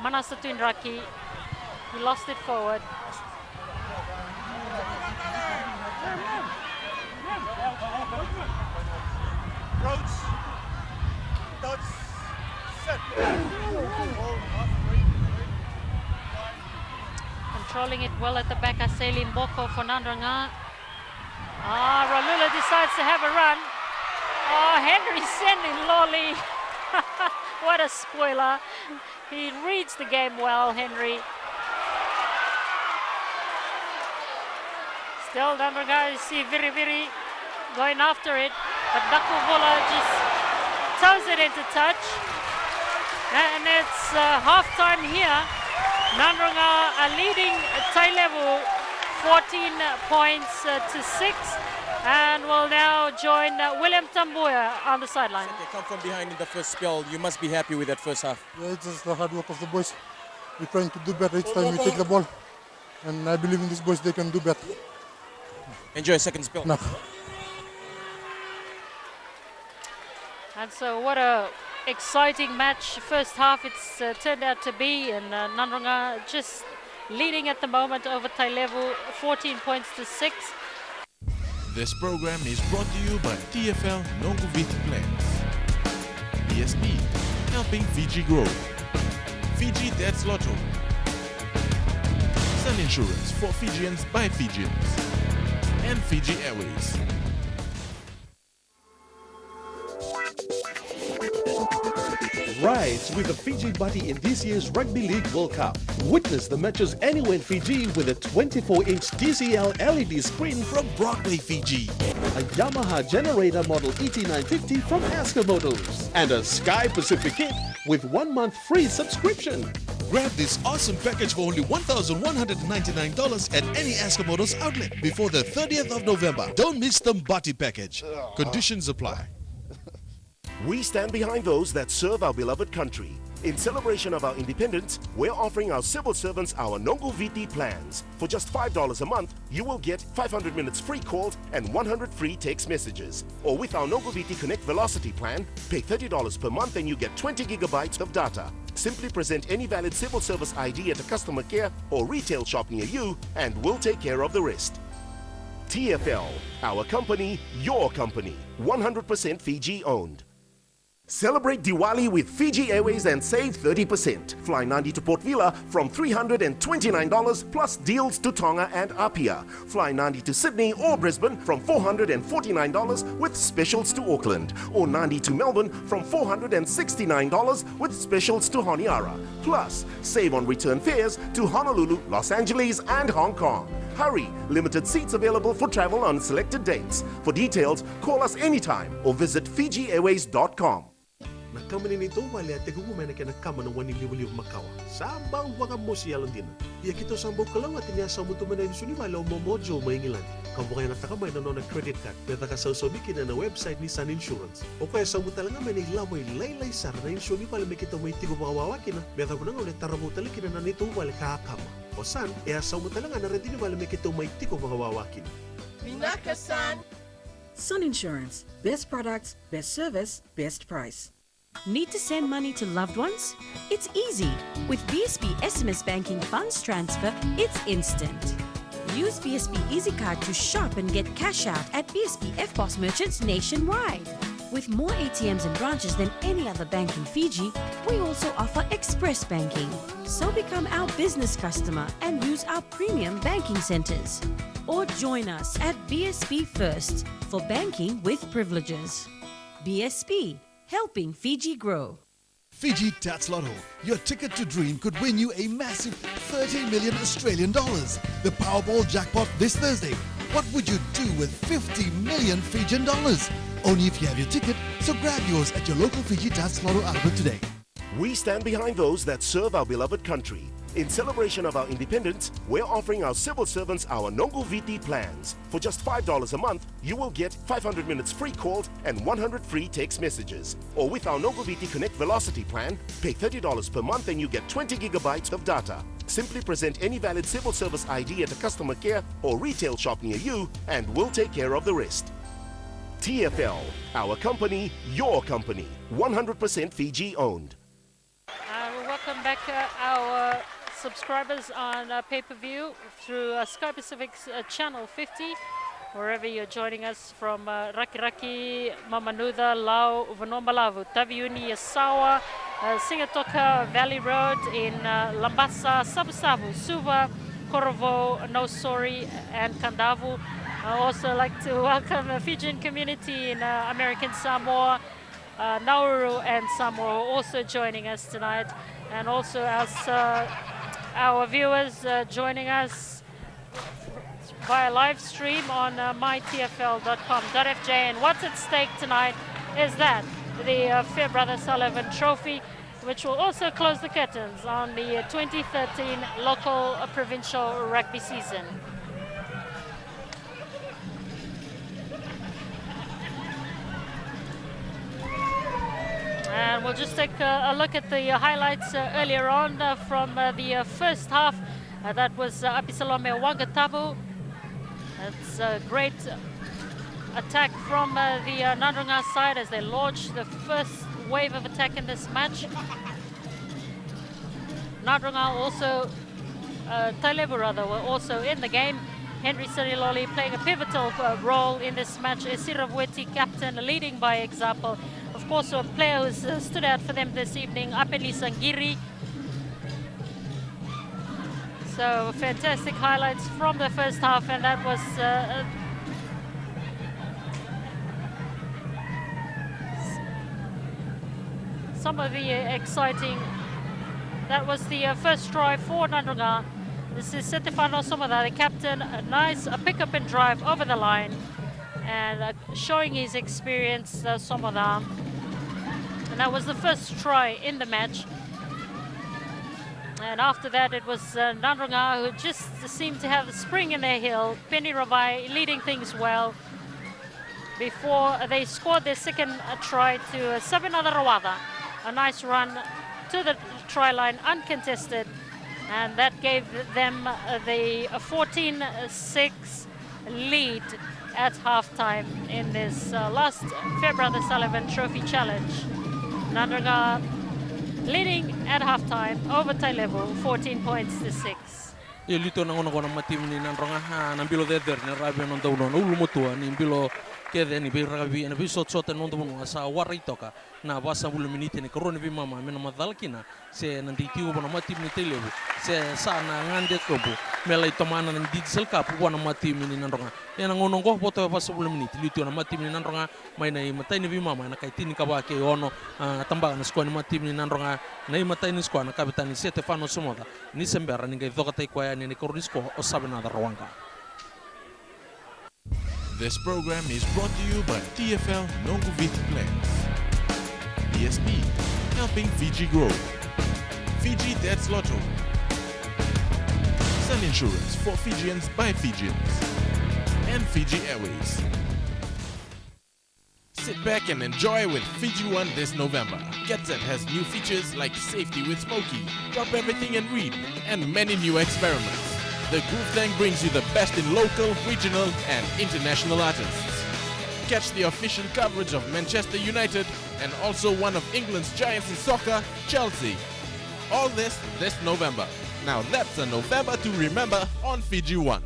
Manasatu Indraki, he lost it forward. Controlling it well at the back, Aseli Mboko for Nadroga. Ralula decides to have a run. Henry sending Lolly. What a spoiler. He reads the game well, Henry. Still Nadroga, you see Viri going after it, but Dakuvola just toes it into touch. And it's half-time here. Nadroga are leading Tailevu 14 points to 6, and will now join William Tambuya on the sideline. They come from behind in the first spell. You must be happy with that first half. Yeah, it's just the hard work of the boys. We're trying to do better each time we take the ball, and I believe in these boys, they can do better. Enjoy second spell. No. And so what a exciting match first half it's turned out to be, and Nadroga just leading at the moment over Tailevu 14 points to 6. This program is brought to you by TFL Nongovit Plans. BSP, helping Fiji grow. Fiji Dad's Lotto. Sun Insurance for Fijians by Fijians. And Fiji Airways. rides with the Fiji Buddy in this year's Rugby League World Cup. Witness the matches anywhere in Fiji with a 24-inch TCL LED screen from Broadway, Fiji. a Yamaha generator model ET950 from Asker Motors, and a Sky Pacific kit with 1 month free subscription. Grab this awesome package for only $1,199 at any Asker Motors outlet before the 30th of November. Don't miss the Mbati package. Conditions apply. We stand behind those that serve our beloved country. In celebration of our independence, we're offering our civil servants our Nongo VT plans. For just $5 a month, you will get 500 minutes free calls and 100 free text messages. Or with our Nongo VT Connect Velocity plan, pay $30 per month and you get 20 gigabytes of data. Simply present any valid civil service ID at a customer care or retail shop near you and we'll take care of the rest. TFL, our company, your company. 100% Fiji owned. Celebrate Diwali with Fiji Airways and save 30%. Fly 90 to Port Vila from $329 plus deals to Tonga and Apia. Fly 90 to Sydney or Brisbane from $449 with specials to Auckland. Or 90 to Melbourne from $469 with specials to Honiara. Plus, save on return fares to Honolulu, Los Angeles and Hong Kong. Hurry! Limited seats available for travel on selected dates. For details, call us anytime or visit FijiAirways.com. Na kama nito wale at tegumumena ka na kama na waniliwaliw makawa. Sabang waka mo siya lang din. Iya kito sambo kalaw at inasa mo tumanay ni suni wala mo mojo maingilan. Kamu kaya natakamay na no na credit card. Peta ka sa usobikin na website ni Sun Insurance. O kaya sa mo talaga may nilamoy laylay sar na insuni wala may kita may tigo makawawakin na. Peta ko na ulit taramo talakin na nito wala kakama. O san, sa mo talaga na rin din wala may kita may tigo makawawakin. Minaka-san! Sun Insurance. Best products, best service, best price. Need to send money to loved ones? It's easy. With BSB SMS Banking Funds Transfer, it's instant. Use BSB EasyCard to shop and get cash out at BSB FBOS merchants nationwide. With more ATMs and branches than any other bank in Fiji, we also offer express banking. So become our business customer and use our premium banking centers. Or join us at BSB First for banking with privileges. BSB, helping Fiji grow. Fiji Tats Lotto. Your ticket to dream could win you a massive 30 million Australian dollars. The Powerball jackpot this Thursday. What would you do with 50 million Fijian dollars? Only if you have your ticket, so grab yours at your local Fiji Tats Lotto outlet today. We stand behind those that serve our beloved country. In celebration of our independence, we're offering our civil servants our Nongo VT plans. For just $5 a month, you will get 500 minutes free calls and 100 free text messages. Or with our Nongo VT Connect Velocity plan, pay $30 per month and you get 20 gigabytes of data. Simply present any valid civil service ID at a customer care or retail shop near you and we'll take care of the rest. TFL, our company, your company. 100% Fiji owned. Welcome back our subscribers on pay-per-view through Sky Pacific's Channel 50, wherever you're joining us from Rakiraki, Mamanuda, Lau, Vanombalavu, Taviuni, Yasawa, Singatoka Valley Road in Lambasa, Sabusabu, Suva, Korovo, Nosori and Kandavu. I also like to welcome the Fijian community in American Samoa, Nauru and Samoa also joining us tonight, and also as our viewers joining us via live stream on mytfl.com.fj. And what's at stake tonight is that the Fairbrother Sullivan Trophy, which will also close the curtains on the 2013 local provincial rugby season. And we'll just take a look at the highlights earlier on from the first half. That was Apisalome Wangatabu. It's a great attack from the Nadroga side as they launched the first wave of attack in this match. Nadroga also, Tailevu rather, were also in the game. Henry Seniloli playing a pivotal role in this match. Esira Vueti, captain, leading by example. Of course, a player who's stood out for them this evening, Apeli Sangiri. So fantastic highlights from the first half, and that was some of the exciting. That was the first try for Nadroga. This is Stefano Somada, the captain. A nice pick-up and drive over the line, and showing his experience, Somada. And that was the first try in the match. And after that, it was Nadroga who just seemed to have the spring in their heel. Penny Ravai leading things well before they scored their second try to Sabina Rawada. A nice run to the try line, uncontested, and that gave them the 14-6 lead at halftime in this last Fairbrother Sullivan Trophy Challenge. Nadroga leading at halftime over Tailevu, 14 points to 6. Lito na ngono matim ni Nadroga na bilo der ne rabi non dauno ulu mutua ni bilo kede ni bi rabi na bi sot non dauno sa waritoka na basa bulu miniti ni korone bi mama mena madalkina se nanti tiu bona matim ni Tailevu se sa na ngande kobu mela itomana na diesel cup bona matim ni Nadroga ena ngono go poto basa bulu miniti lito na matim ni Nadroga mai na matai ni bi mama na kaitini ka ba ke ono tamba na skoni matim ni Nadroga na matai ni skona kapitani Stefano Somoda ni sembera ni ngai doka tai kwa ni kordisko o sabena da Rwanga. This program is brought to you by TFL Nonguvit Plans. BSP, helping Fiji grow. Fiji Dad's Lotto. Sun Insurance for Fijians by Fijians. And Fiji Airways. Sit back and enjoy with Fiji One this November. GetZet has new features like Safety with Smokey, Drop Everything and Read, and many new experiments. The Groove Tank brings you the best in local, regional, and international artists. Catch the official coverage of Manchester United and also one of England's giants in soccer, Chelsea. All this November. Now that's a November to remember on Fiji One.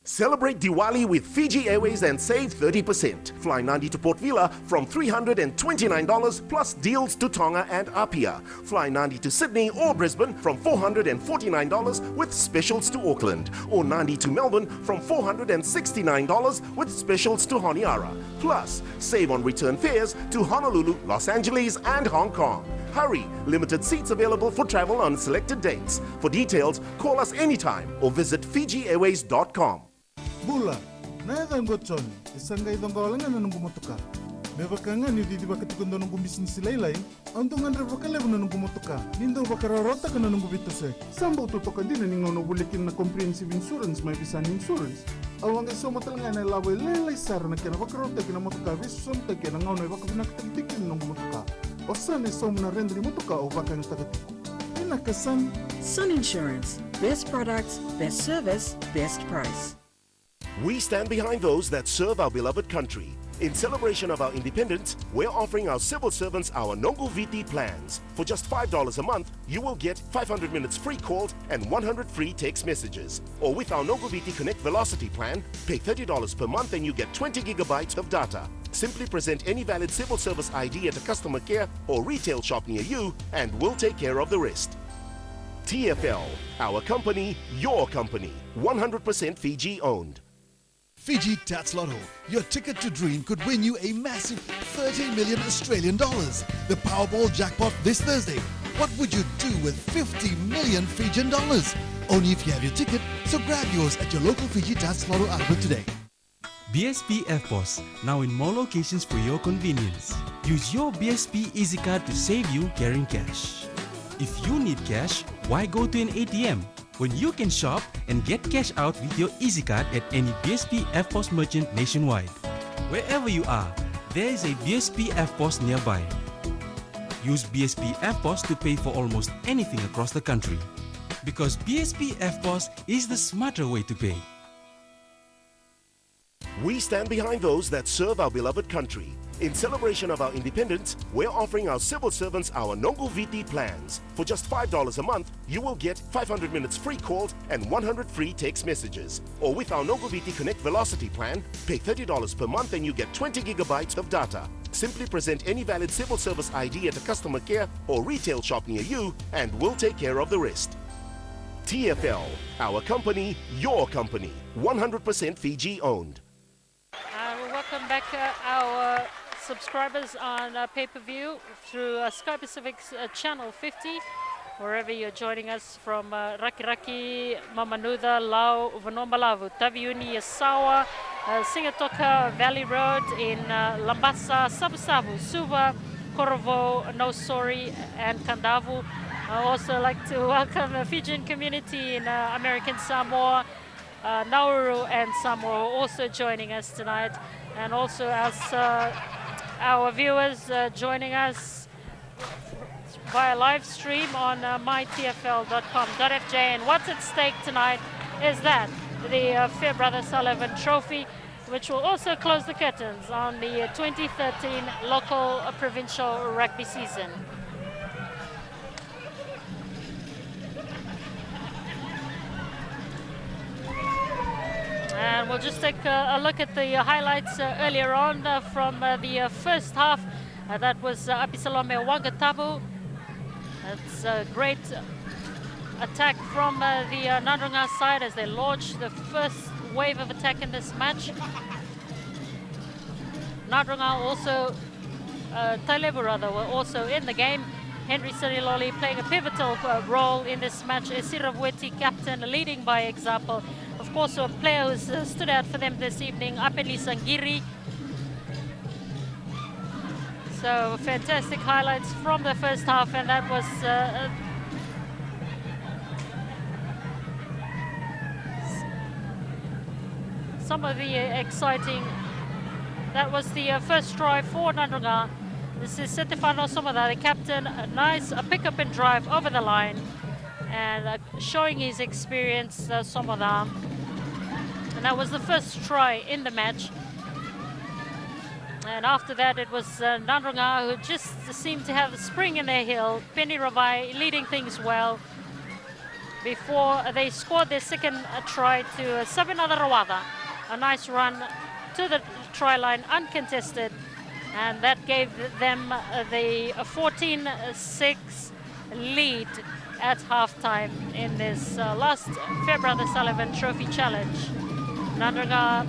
Celebrate Diwali with Fiji Airways and save 30%. Fly 90 to Port Vila from $329 plus deals to Tonga and Apia. Fly 90 to Sydney or Brisbane from $449 with specials to Auckland. Or 90 to Melbourne from $469 with specials to Honiara. Plus, save on return fares to Honolulu, Los Angeles and Hong Kong. Hurry! Limited seats available for travel on selected dates. For details, call us anytime or visit FijiAirways.com. Bula, na yang gocon, isangga idong kawalangan na nung gumutuka. Bebakangan ni di bakatukan nung gumisnis silay-lay, antungan rebakalev na nung gumutuka. Nindo bakararota ka na nung gubitose. Sambo tutokan din na ningaw bulikin na comprehensive insurance may bisan insurance. Awang iso matalangan na laway lelay sar na kina bakarota kina motuka visun ta kina ngaw na bakabinakatagdikin nung gumutuka. Osan iso na rendri mutuka o bakang tagatiku. Inakasan Sun Insurance. Best products, best service, best price. We stand behind those that serve our beloved country. In celebration of our independence, we're offering our civil servants our Nongo VT plans. For just $5 a month, you will get 500 minutes free calls and 100 free text messages. Or with our Nongo VT Connect Velocity plan, pay $30 per month and you get 20 gigabytes of data. Simply present any valid civil service ID at a customer care or retail shop near you and we'll take care of the rest. TFL, our company, your company. 100% Fiji owned. Fiji Tats Lotto. Your ticket to dream could win you a massive 30 million Australian dollars. The Powerball jackpot this Thursday. What would you do with 50 million Fijian dollars? Only if you have your ticket, so grab yours at your local Fiji Tats Lotto outlet today. BSP FPOS, now in more locations for your convenience. Use your BSP EasyCard to save you carrying cash. If you need cash, why go to an ATM? When you can shop and get cash out with your EasyCard at any BSP FPOS merchant nationwide. Wherever you are, there is a BSP FPOS nearby. Use BSP FPOS to pay for almost anything across the country. Because BSP FPOS is the smarter way to pay. We stand behind those that serve our beloved country. In celebration of our independence, we're offering our civil servants our Nongo VT plans. For just $5 a month, you will get 500 minutes free calls and 100 free text messages. Or with our Nongo VT Connect Velocity plan, pay $30 per month and you get 20 gigabytes of data. Simply present any valid civil service ID at a customer care or retail shop near you and we'll take care of the rest. TFL, our company, your company. 100% Fiji owned. Welcome back our subscribers on pay-per-view through Sky Pacific's channel 50, wherever you're joining us from Rakiraki, Mamanuda, Lau, Vanombalavu, Taviuni, Yasawa, Singatoka Valley Road in Lambasa, Sabusabu, Suva, Korovo, Nosori, and Kandavu. I also like to welcome the Fijian community in American Samoa, Nauru and Samoa also joining us tonight, and also as our viewers joining us via live stream on mytfl.com.fj. And what's at stake tonight is that the Fair Brother Sullivan Trophy, which will also close the curtains on the 2013 local provincial rugby season. And we'll just take a look at the highlights earlier on from the first half. That was Apisalome Wangatabu. That's a great attack from the Nadroga side as they launched the first wave of attack in this match. Nadroga also, Tailevu rather, were also in the game. Henry Siriloli playing a pivotal role in this match. Esiravweti, captain, leading by example. Of course, a player who's stood out for them this evening, Apeli Sangiri. So fantastic highlights from the first half, and that was some of the exciting. That was the first try for Nadroga. This is Setefano Somada, the captain. A nice pick-up and drive over the line, and showing his experience, Somada. And that was the first try in the match. And after that, it was Nadroga who just seemed to have a spring in their heel. Penny Rabai leading things well before they scored their second try to Sabina Rawada. A nice run to the try line, uncontested. And that gave them the 14-6 lead at halftime in this last Fair Brother Sullivan Trophy Challenge. Nadroga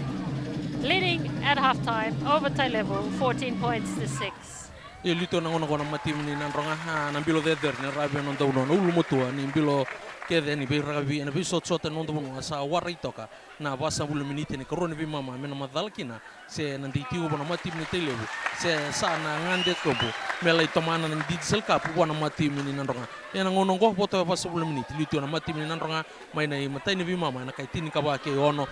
leading at halftime over Tailevu, 14 points to 6. Lito na ngono na matim ni Nadroga na bilo der ni rabi non dauno no ulumotua ni bilo kede ni be rabi na biso tsota non dauno asa waritoka na basa bulu minute ni korone bi mama mena madalkina se nanditiwo bona matim ni Tailevu se sana ngande kobo mela itomana ni diesel cup bona matim ni Nadroga ena ngono go boto basa bulu minute lito na matim ni Nadroga mai na matai ni bi mama na kaitini ka ba ke ono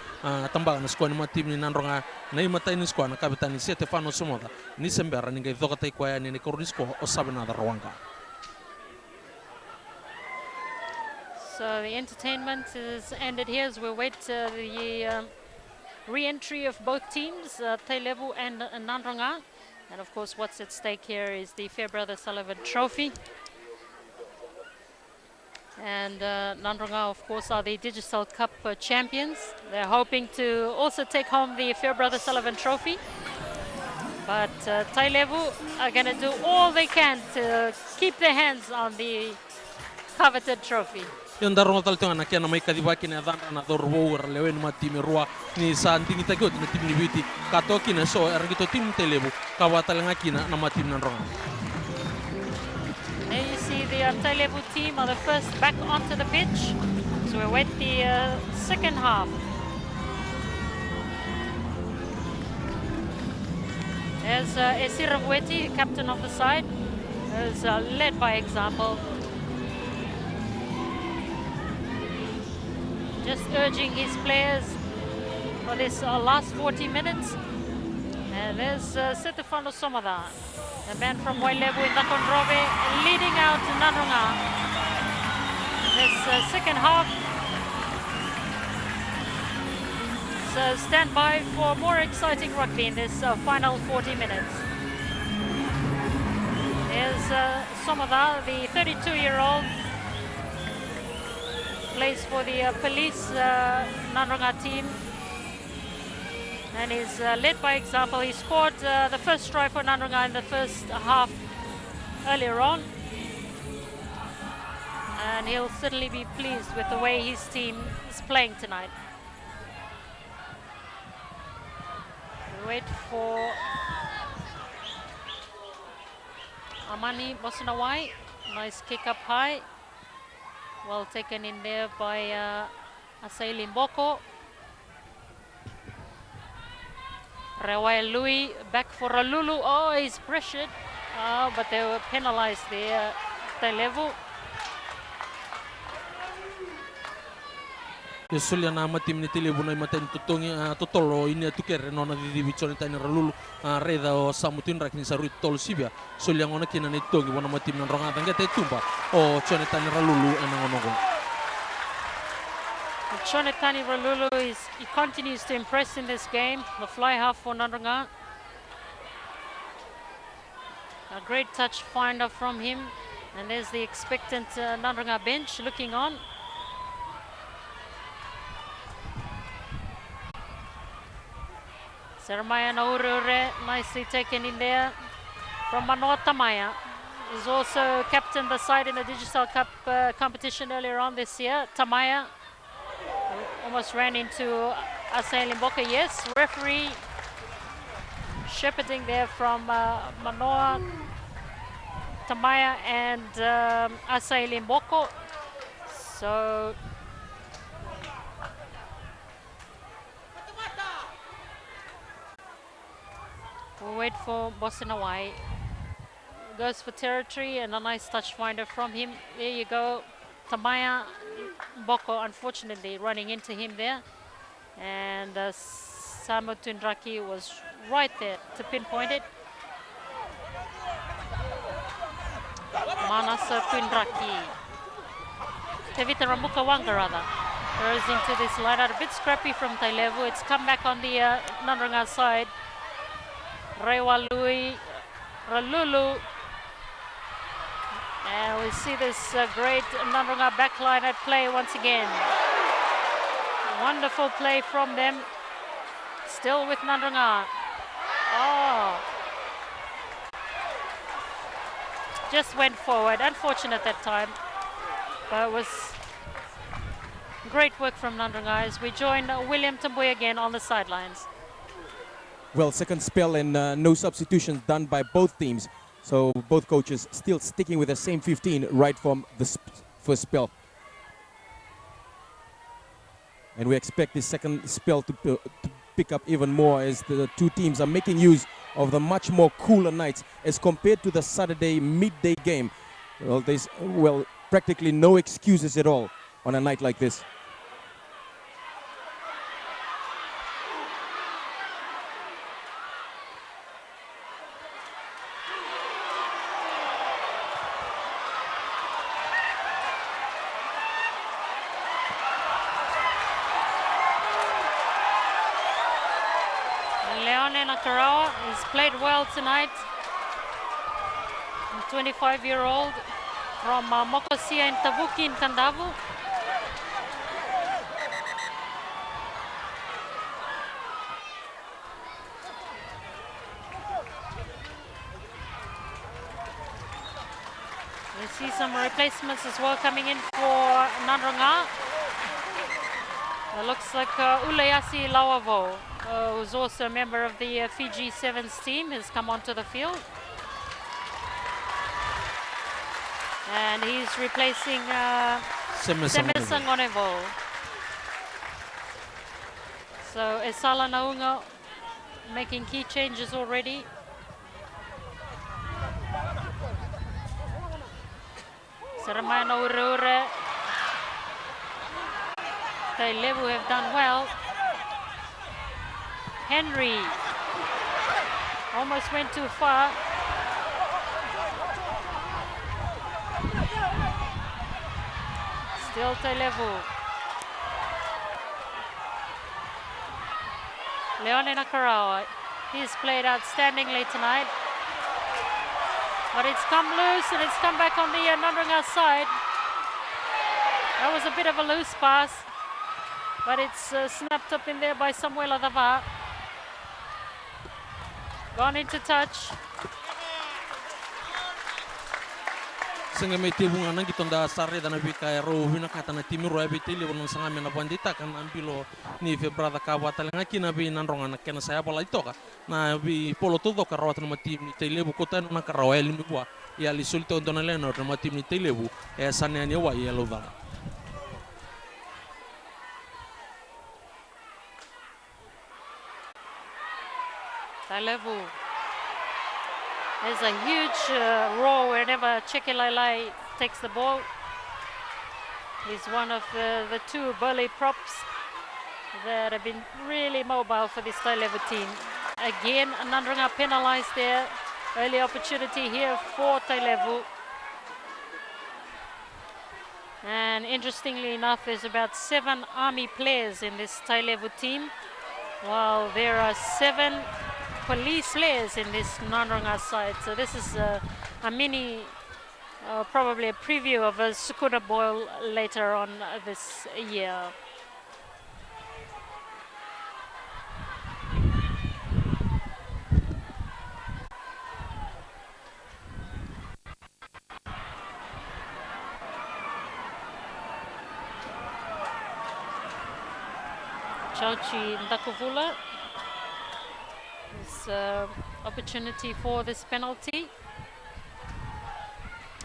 tamba na skoni matim ni Nadroga na matai ni skona kapitani Setefano Somoda ni sembera ni ngai dokata kwa ni kordisko o sabina Rawanga. So the entertainment is ended here as we wait the re-entry of both teams, Tailevu and Nadroga. And of course, what's at stake here is the Fair Brother Sullivan Trophy. And Nadroga, of course, are the Digital Cup champions. They're hoping to also take home the Fair Brother Sullivan Trophy. But Tailevu are going to do all they can to keep their hands on the coveted trophy. Yung darong talito na kaya na may kadibaki na dan na dorwo lewen matimi ruwa ni sa anting itagot na tim ni beauty katoki na so ergito tim Tailevu kawatal nga kina na matim ng ronga. There you see the Tailevu team are the first back onto the pitch. So we wait the second half. There's Esiravweti, captain of the side, who's led by example. Just urging his players for this last 40 minutes. And there's Setefano Somada, the man from Tailevu in Nakondrove, leading out Nadroga. This second half. So stand by for more exciting rugby in this final 40 minutes. There's Somada, the 32-year-old. Plays for the police Nadroga team and is led by example. He scored the first try for Nadroga in the first half earlier on, and he'll certainly be pleased with the way his team is playing tonight. We wait for Amani Bosanawai. Nice kick up high. Well taken in there by Asaili Mboko. Rewai Lui back for Alulu. Oh, he's pressured. But they were penalized there. Tailevu. Sulia na matim ni Tailevu na maten tutongi totolo ini tukere nona di bichoni tani Ralulu reda o samutin rakni sarui tol sibia sulia ngona kina ni tongi wana matim na ronga tanga te tumba o choni tani Ralulu enangonogo. Chonetani Ralulu he continues to impress in this game. The fly half for Nadroga. A great touch finder from him. And there's the expectant Nadroga bench looking on. Seremaya Naurure nicely taken in there from Manoa Tamaya. He's also captained the side in the Digital Cup competition earlier on this year. Tamaya almost ran into Asaili Mboka. Yes, referee shepherding there from Manoa Tamaya and Asaili Mboko. So we'll wait for Bosanawai. Goes for territory and a nice touch finder from him. There you go. Tamaya Mboko unfortunately running into him there. And Samu Tundraki was right there to pinpoint it. Manasa Tundraki. Tevita Ramuka Wanga rather. Goes into this line out. A bit scrappy from Tailevu. It's come back on the Nadroga side. Rewa Lui, Ralulu. And we see this great Nadroga backline at play once again. Wonderful play from them. Still with Nadroga. Oh. Just went forward. Unfortunate that time. But it was great work from Nadroga as we join William Tambui again on the sidelines. Well, second spell and no substitutions done by both teams. So both coaches still sticking with the same 15 right from the first spell. And we expect this second spell to pick up even more as the two teams are making use of the much more cooler nights as compared to the Saturday midday game. Well, there's practically no excuses at all on a night like this. He's played well tonight. 25-year-old from Mokosia in Tabuki in Kandavu. We see some replacements as well coming in for Nadroga. It looks like Ulayasi Lawavo, who's also a member of the Fiji Sevens team, has come onto the field. And he's replacing Semesangonevo. So Esala Naunga making key changes already. Seremano Urure. Tailevu have done well. Henry almost went too far. Still Tailevu. Leone Nakarawa, he's played outstandingly tonight. But it's come loose and it's come back on the Nadroga side. That was a bit of a loose pass, but it's snapped up in there by Samuel Adava. Gone into touch. Senga may tibungan ng gitong da sarre da nabika ro hinakata na timiru abi tili wonon sanga mena bandita kan ambilo ni febrada ka watala ngaki na bi nanronga na kena saya bola ito ka na bi polo todo ka rawat na tim ni Tailevu kota na ka rawel mi bua ia li solito Antona Leonard na matim ni Tailevu e saneani wa ia lodala. Tailevu. There's a huge roar whenever Chekelai takes the ball. He's one of the two burly props that have been really mobile for this Tailevu team. Again, Nadroga penalized there. Early opportunity here for Tailevu. And interestingly enough, there's about 7 Army players in this Tailevu team, while there are 7 police players in this Nadroga side. So this is a mini, probably a preview of a Sukuna Boil later on this year. Chauchi Ndakuvula. This opportunity for this penalty.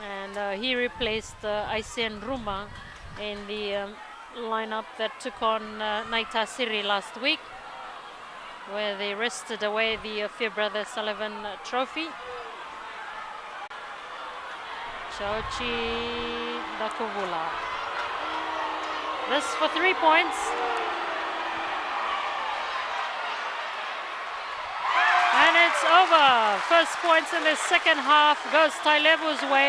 And he replaced Aisen Ruma in the lineup that took on Naita Siri last week, where they wrested away the Fear Brother Sullivan trophy. Chauchi Ndakuvula. This for 3 points. And it's over. First points in the second half goes Tailevu's way.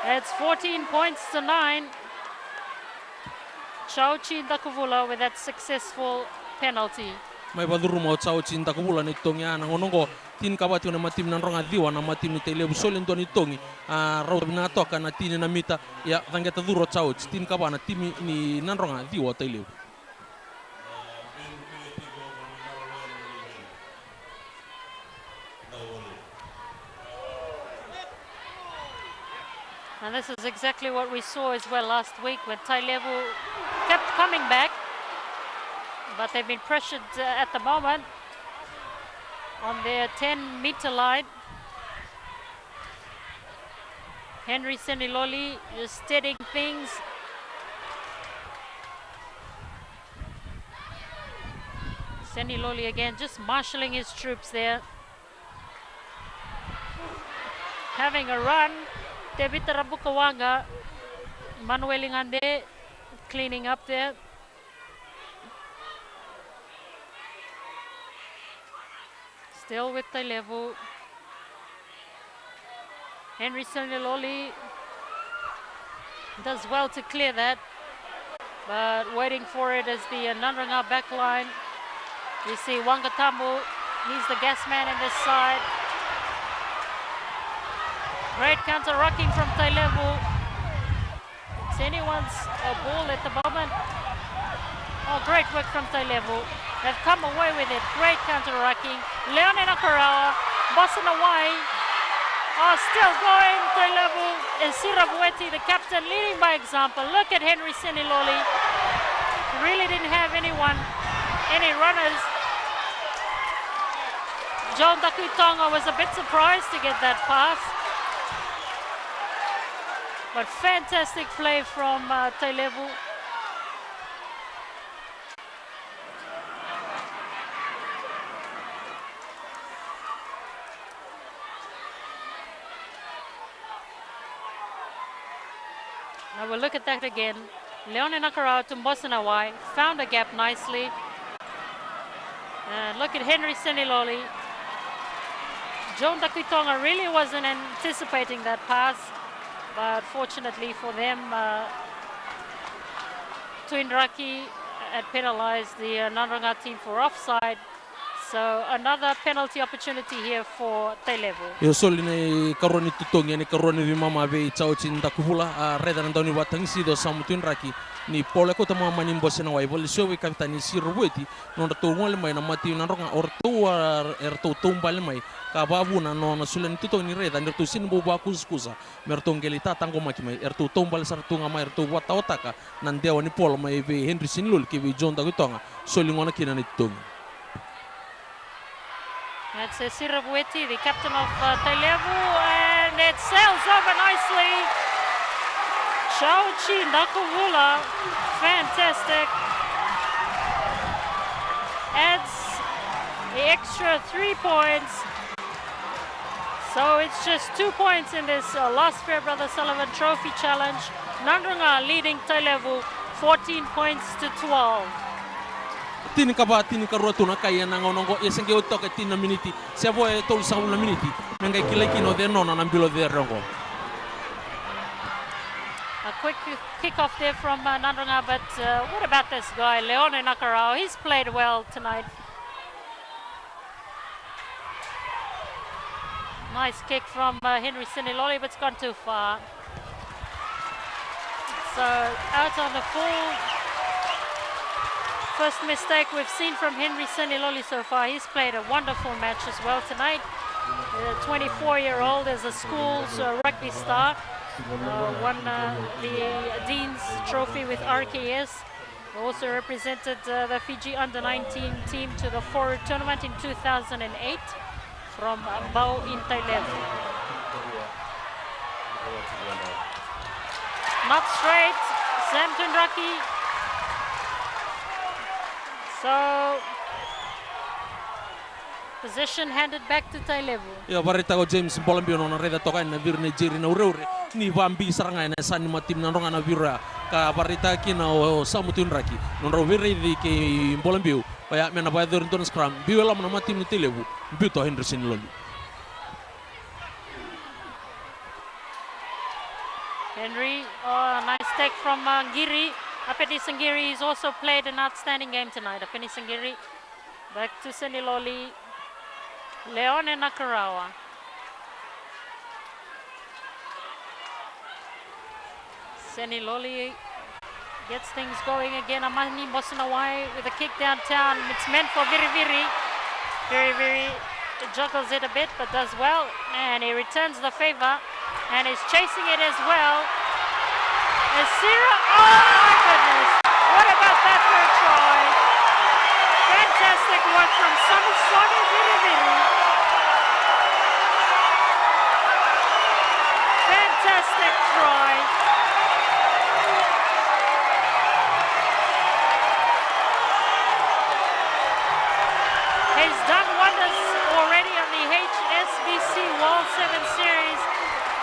It's 14 points to 9. Chauchi Ndakuvula with that successful penalty. Mai baduru mo Chauchi Ndakuvula ni tongi ana ngonongo tin kabati na matim na Nadroga diwa na matim ni Tailevu sole ndoni tongi raw na toka na tin na mita ya tangeta duro Chauchi tin kabana timi ni Nadroga diwa Tailevu. And this is exactly what we saw as well last week when Tailevu kept coming back, but they've been pressured at the moment on their 10-meter line. Henry Seniloli just steadying things. Seniloli again just marshalling his troops there. Having a run. David Rabukawanga, Manuel Ingande cleaning up there. Still with Tailevu. Henry Seniloli does well to clear that, but waiting for it as the Nadroga back line. You see Wangatamu, he's the gas man in this side. Great counter-rucking from Tailevu. It's anyone's ball at the moment. Oh, great work from Tailevu. They've come away with it. Great counter-rucking. Leone Nakarawa, Bosanawai. Oh, still going, Tailevu. And Sirabueti, the captain, leading by example. Look at Henry Seniloli. Really didn't have anyone, any runners. John Dakuitonga was a bit surprised to get that pass. But fantastic play from Tailevu. Now we'll look at that again. Leone Nakarawa to Mbosanawai found a gap nicely. And look at Henry Seniloli. John Dakuitonga really wasn't anticipating that pass. But fortunately for them, Tuinraki had penalized the Nadroga team for offside. So another penalty opportunity here for Tailevu. Yo soli nei karoni tutongi ni karoni vimama ve Chauchi Ndakuvula reda ndoni watangisi do samu Tuinraki ni pole ko tamo mani Mbosanawai vole showe kapitani Sirabueti non to ngole mai na mati Nadroga orto tumbale mai kababu na no sulen tutongi reda ndertu sinbo ba kuskusa mertongeli tatango makimai ertu tombale sartunga mai ertu wataotaka nandewa ni pole mai ve Henry Seniloli ke ve John Dakuitonga soli ngona kina ni tutongi. That's Sirabueti, the captain of Tailevu, and it sails over nicely. Chauchi Nakavula, fantastic. Adds the extra 3 points. So it's just 2 points in this last Fair Brother Sullivan Trophy Challenge. Nadroga leading Tailevu 14 points to 12. Tini ka rotuna kaya nangonongo yesenge utoke tina miniti. Siavo e tol sa una miniti. Menga kilekino de nona nambilo de rongo. A quick kick-off there from Nadroga, but what about this guy, Leone Nakarao? He's played well tonight. Nice kick from Henry Siniloli, but it's gone too far. So out on the full. First mistake we've seen from Henry Siniloli so far. He's played a wonderful match as well tonight. The 24-year-old is a school's rugby star. Won the Dean's Trophy with RKS. Also represented the Fiji Under-19 team to the Forward Tournament in 2008 from Bau in Tailevu. Not straight, Sam Tundraki. So, possession handed back to Tailevu. Ya barita ko James Bolambio na reda toka na virne jiri na ureure ni vambi saranga na sani matim na ronga na vira ka barita kina o samutun raki non ro virre di ke Bolambio paya mena ba dur ton scrum biwela na matim ni Tailevu bito Henry Siniloli. Henry, nice take from Ngiri. Apeti Sangiri has also played an outstanding game tonight. Apeti Sangiri back to Siniloli. Leone Nakarawa. Siniloli gets things going again. Amani Bosanawai with a kick downtown. It's meant for Viri Viri. Viri Viri juggles it a bit but does well. And he returns the favor. And is chasing it as well. Asira, oh my goodness. What about that for a try? Fantastic work from Sami Viri Viri. Fantastic try. He's done wonders already on the HSBC World 7 Series,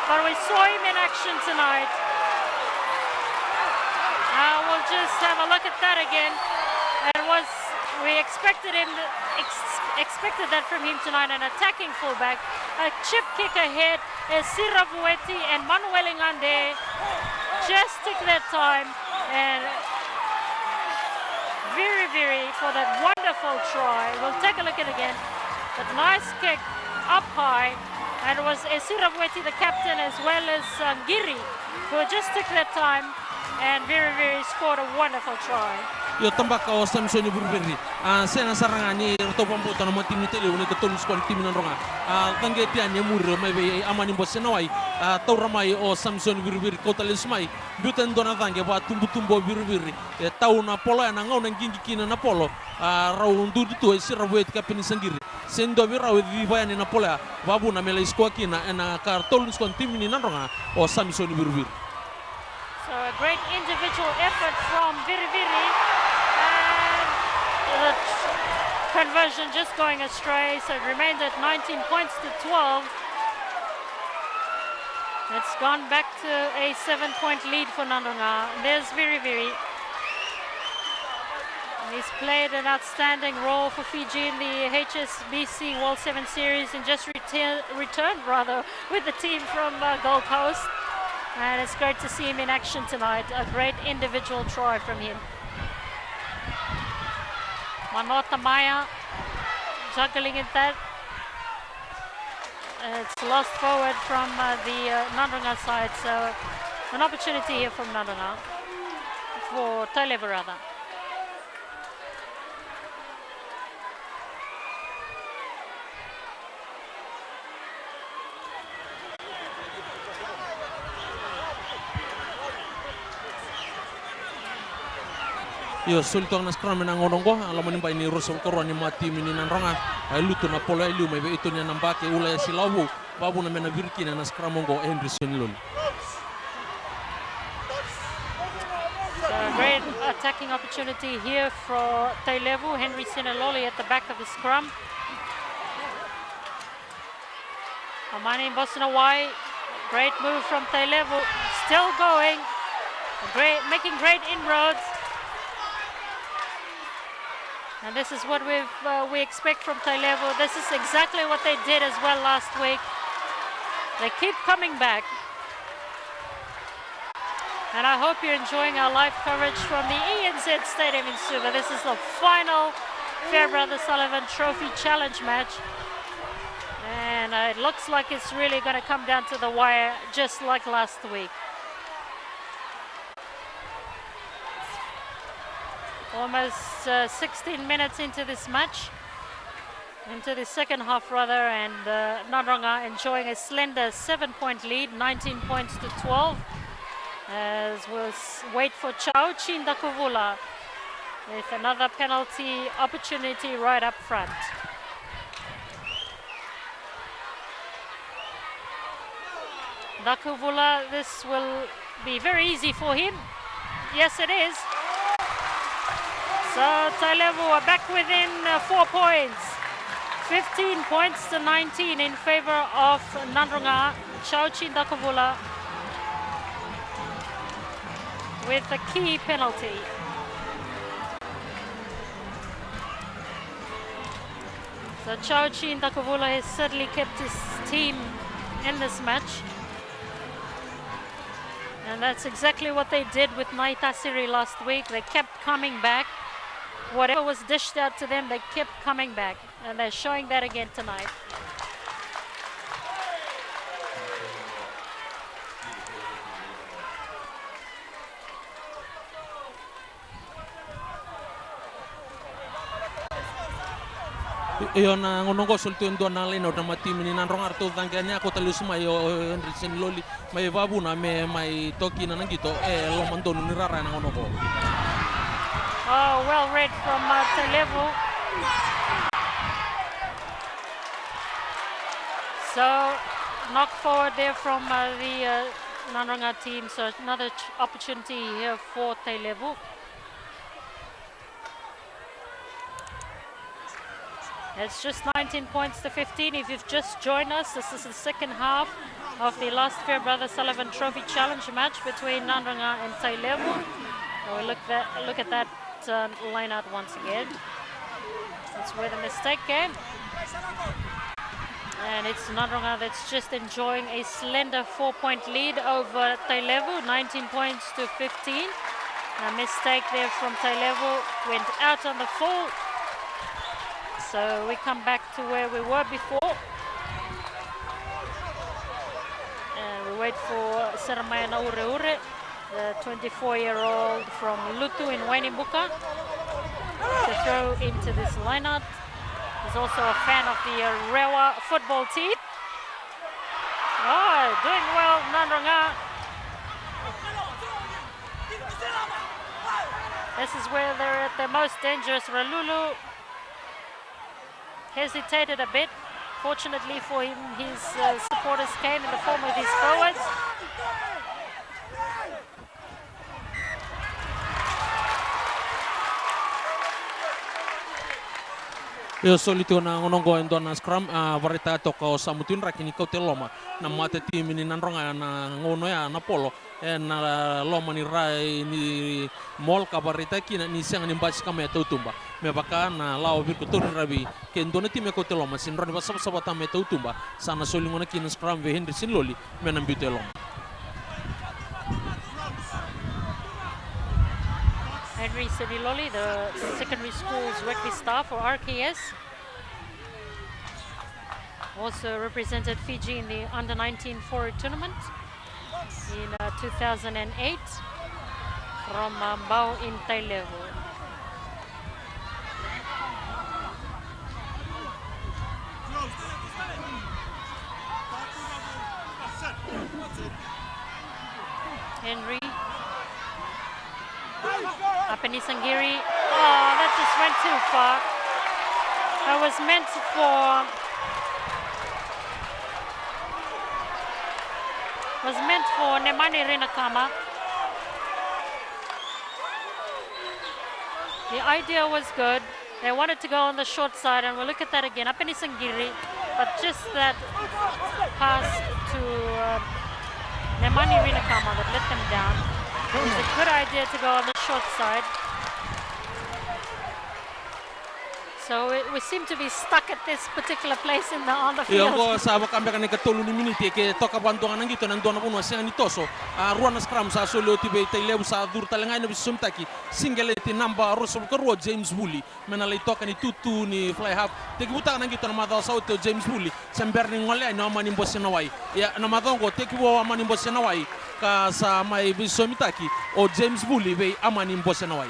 but we saw him in action tonight. We'll just have a look at that again. We expected that from him tonight, an attacking fullback, a chip kick ahead, Sira Vueti and Manuel Ngande just took that time, and Viri Viri for that wonderful try. We'll take a look at it again. But nice kick up high, and it was Sira Vueti, the captain, as well as Ngiri, who just took that time, and Viri Viri scored a wonderful try. Yo tambak o Samson Burberry. Sena saranga ni to pambuto na matim ni Tailevu ni ketulus kon tim na ronga. Tangge tianya murre mai be amani bosenawai. Tauramai o Samson Burberry kotales mai. Butan dona tangge ba tumbu Burberry. Tau na polo na ngau nang gingi kina na polo. Rau ndu tu sira buet kapini sangiri. Sendo vira di bayani na pola. Babu na mela isko kina na kartolus kon tim ni na ronga o Samson Burberry. So a great individual effort from Viri Viri. The conversion just going astray, so it remains at 19 points to 12. It's gone back to a 7-point lead for Nadroga. There's Viri Viri. He's played an outstanding role for Fiji in the HSBC World 7 Series and just returned with the team from Gold Coast. And it's great to see him in action tonight. A great individual try from him. Manota Maya juggling at that. It's lost forward from the Nadroga side, so an opportunity here from Nadroga, for Tailevu rather. Yo sultong nas kram nang onongo alaman ba ini rusol koroni mati mini nan ronga ay luto na polo ilu may ito niya nambake ula silawu vavuna mena virkina na scramongo Henry Seniloli. So great attacking opportunity here for Tailevu. Henry Sinaloli at the back of the scrum. Amani Bosnawai, great move from Tailevu, still going, making great inroads. And this is what we expect from Tailevu. This is exactly what they did as well last week. They keep coming back. And I hope you're enjoying our live coverage from the ENZ Stadium in Suva. This is the final Fairbrother Sullivan Trophy Challenge match. And it looks like it's really going to come down to the wire, just like last week. Almost 16 minutes into this match, into the second half rather, and Nadroga enjoying a slender 7-point lead, 19 points to 12. As we'll wait for Chao Chindakuvula with another penalty opportunity right up front. Dakuvula, this will be very easy for him. Yes, it is. So Tailevu are back within 4 points. 15 points to 19 in favor of Nadroga. Chao Chindakuvula with a key penalty. So Chao Chindakuvula has certainly kept his team in this match. And that's exactly what they did with Naitasiri last week. They kept coming back. Whatever was dished out to them, they kept coming back. And they're showing that again tonight. Iona ngonongo sultu ndo na leno na matimi ni Nadroga arto tanganya ko talusuma yo Henry Seniloli mai vabuna me mai toki na ngito lo mando ni rara na ngonongo. Oh, well read from Tailevu. So knock forward there from the Nadroga team. So another opportunity here for Tailevu. It's just 19 points to 15. If you've just joined us, this is the second half of the last Fairbrother Sullivan Trophy Challenge match between Nadroga and Tailevu. So we look at that line out once again. That's where the mistake came. And it's Nadroga that's just enjoying a slender 4-point lead over Tailevu, 19 points to 15. A mistake there from Tailevu, went out on the full. So we come back to where we were before. And we wait for Seramayana Ureure, the 24-year-old from Lutu in Wainimbuka, to throw into this lineup. He's also a fan of the Rewa football team. Oh, doing well, Nadroga. This is where they're at their most dangerous. Ralulu hesitated a bit. Fortunately for him, his supporters came in the form of his forwards. Yo solito na ngonongo endo na scrum varita toka o samutin rakini kau te loma na mate tim ni Nadroga na ngono ya na polo na loma ni rai ni mol ka varita kina ni siang ni mbas kame tautumba me baka na lao virku tun rabi ke endo na tim kau te loma sin roni basab sabata me tautumba sana solingona kina scrum ve Henry Seniloli me na mbite loma. Henry Seniloli, the secondary school's rugby staff for RKS, also represented Fiji in the under-19 forward tournament in 2008 from Mbao in Tailevu. Henry Apeni Sangiri. Oh, that just went too far. That was meant for was meant for Nemani Rinakama. The idea was good. They wanted to go on the short side, and we'll look at that again. Apeni Sangiri, but just that pass to Nemani Rinakama that let them down. It was a good idea to go on the short side. So we seem to be stuck at this particular place on the field. Yo sa kambia kan katulu ni minute ke toka bantuan nang gitu nang dona puno siang ni toso ruana scrum sa solo tibe Tailevu sa dur talengai no bisumtaki single ti number rusul ko James Bully menalai toka ni tutu ni fly half te buta nang gitu na madho sa to James Bully sember ni ngole no mani bosenawai ya na madongo te kibo mani bosenawai ka sa mai bisumtaki o James Bully be amani bosenawai.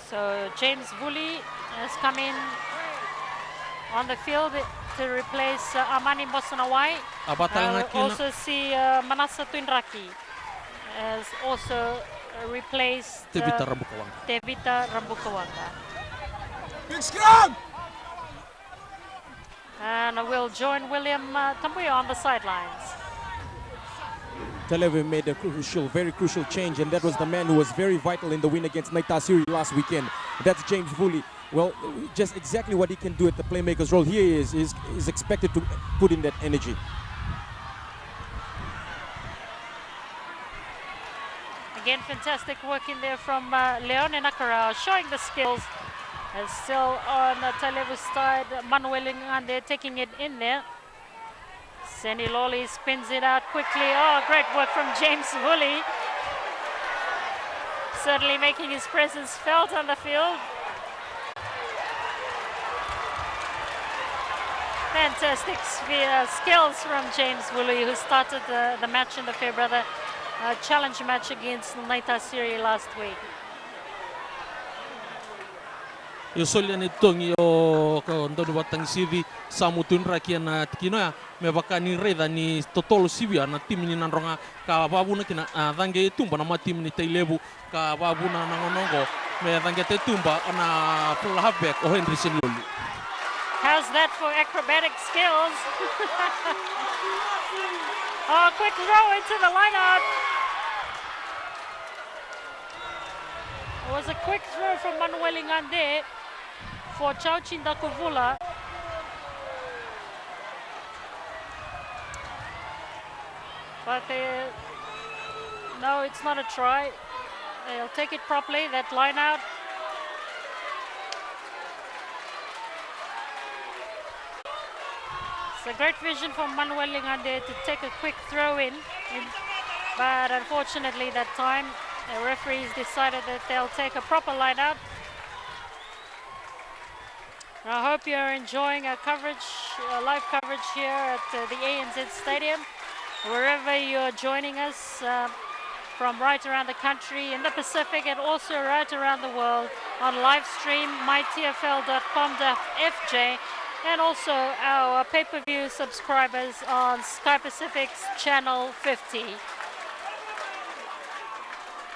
So James Bully has come in on the field to replace Amani Bosanawai. We also see Manasa Twinraki has also replaced Tebita Rambukawanga. Big scrum! And we'll join William Tambuya on the sidelines. Tailevu made a very crucial change, and that was the man who was very vital in the win against Naitasiri last weekend. That's James Bully. Well, just exactly what he can do at the playmaker's role. Here he is expected to put in that energy. Again, fantastic work in there from Leone Nakarao, showing the skills. And still on Tailevu's side, Manuel Ngande taking it in there. Seni Loli spins it out quickly. Oh, great work from James Bully. Certainly making his presence felt on the field. Fantastic skills from James Bully, who started the match in the Fairbrother challenge match against Naitasiri last week. Yo solia ni tongi yo ko ndono batang sivi samutun rakia na tikinoya me bakani reda ni totolo sivia na tim ni nanronga ka babuna kina dange tumba na matim ni Tailevu ka babuna nangonongo me dange te tumba na full halfback o Henry Senloli. How's that for acrobatic skills? Oh, quick throw into the lineout. It was a quick throw from Manuel Ngande for Chauchinda Kuvula. But no, it's not a try. They'll take it properly, that line out. It's a great vision from Manuel Ngande to take a quick throw in. But unfortunately that time, the referees decided that they'll take a proper line out. I hope you're enjoying our coverage, live coverage here at the ANZ Stadium. Wherever you're joining us from right around the country, in the Pacific, and also right around the world on live stream, mytfl.com.fj, and also our pay-per-view subscribers on Sky Pacific's channel 50.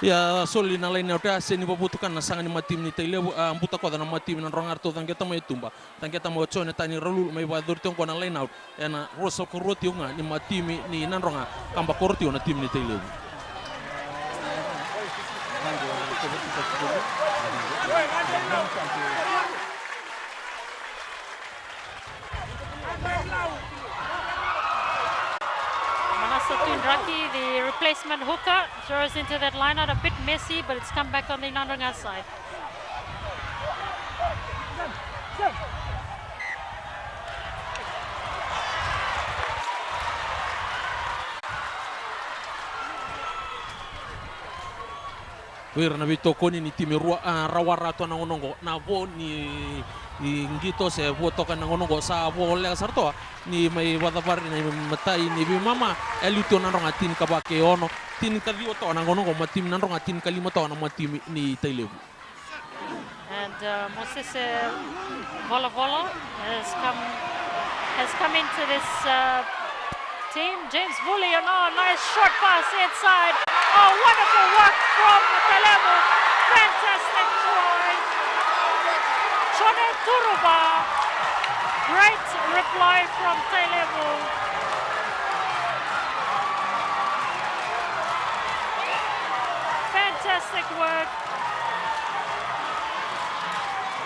Ya soli na lain nauta seni babutukan na sangan ni matim ni Tailevu ambuta ko na matim na rongar to tangeta mo itumba tangeta mo chone tani rolu may badur tong ko na lain out ena roso ko roti nga ni matim ni nanronga kamba korti na tim ni Tailevu. Raki, the replacement hooker, throws into that lineout, a bit messy, but it's come back on the Nadroga side. Wir na bito koni ni timi rawarato na ngonongo na vo ni ngito se vo toka na ngonongo sa vo le sarto ni mai wadavar ni matai ni bi mama elito na ronga tin ka ba ke ono tin ka dio to na ngonongo matim na ronga tin kalima to na matim ni Tailevu. And Moses Vola has come into this team. James Bully, nice short pass inside. Oh, wonderful work from Tailevu. Fantastic try. Chone Turuba. Great reply from Tailevu. Fantastic work.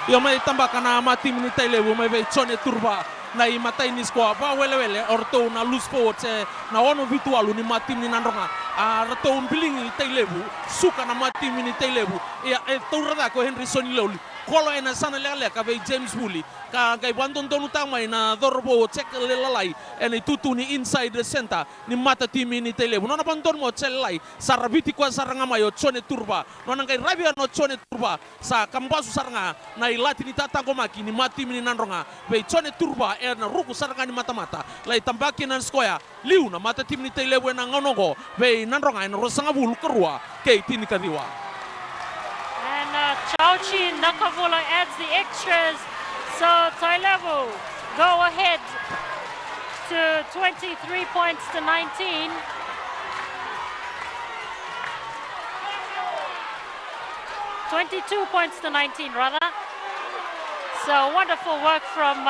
Yo may tambaka na matim ni Tailevu may ve chone turba na imatay ni squad ba wele orto na loose forward se na ono vitualu ni matim ni Nadroga a rato bilingi Tailevu suka na matim ni Tailevu e tourada ko Henry Soniloli kolo ena sana lele ka ve James Woolley ka gai bandon donu tamai na dorbo check lalai ene tutu ni inside the center ni mata tim ni Tailevu nona bandon mo chelai sarabiti kwa saranga mayo chone turba nona gai rabia no chone turba sa kambasu saranga na ilati ni tatango maki ni matim ni Nadroga ve chone turba ena ruku saranga ni mata-mata lai tambaki na skoya liu na mata tim ni Tailevu na ngonongo ve Nadroga ena rosanga bulu kerua ke tini kadiwa. Chauchi Nakavola adds the extras, so Tailevu go ahead to 23 points to 19. (22 points to 19 rather. So wonderful work from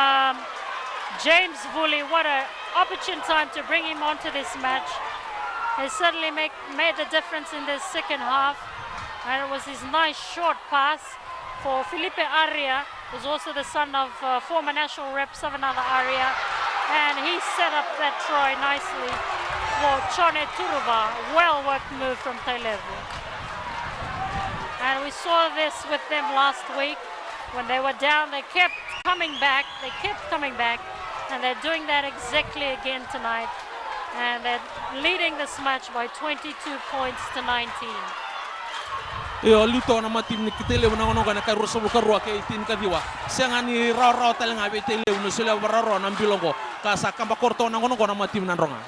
James Woolley. What an opportune time to bring him onto this match. He certainly made the difference in the second half. And it was his nice short pass for Felipe Aria, who's also the son of former national rep Savanada Aria. And he set up that try nicely for Chone Turuba. Well-worked move from Tailevu. And we saw this with them last week. When they were down, they kept coming back. And they're doing that exactly again tonight. And they're leading this match by 22 points to 19. Yo luto na matim ni Tailevu na ngono na karo so karua ke tin kadiwa senga ni raw talenga be Tailevu no sila bararo na bilongo kasa kamba korto na ngono na matim na Nadroga.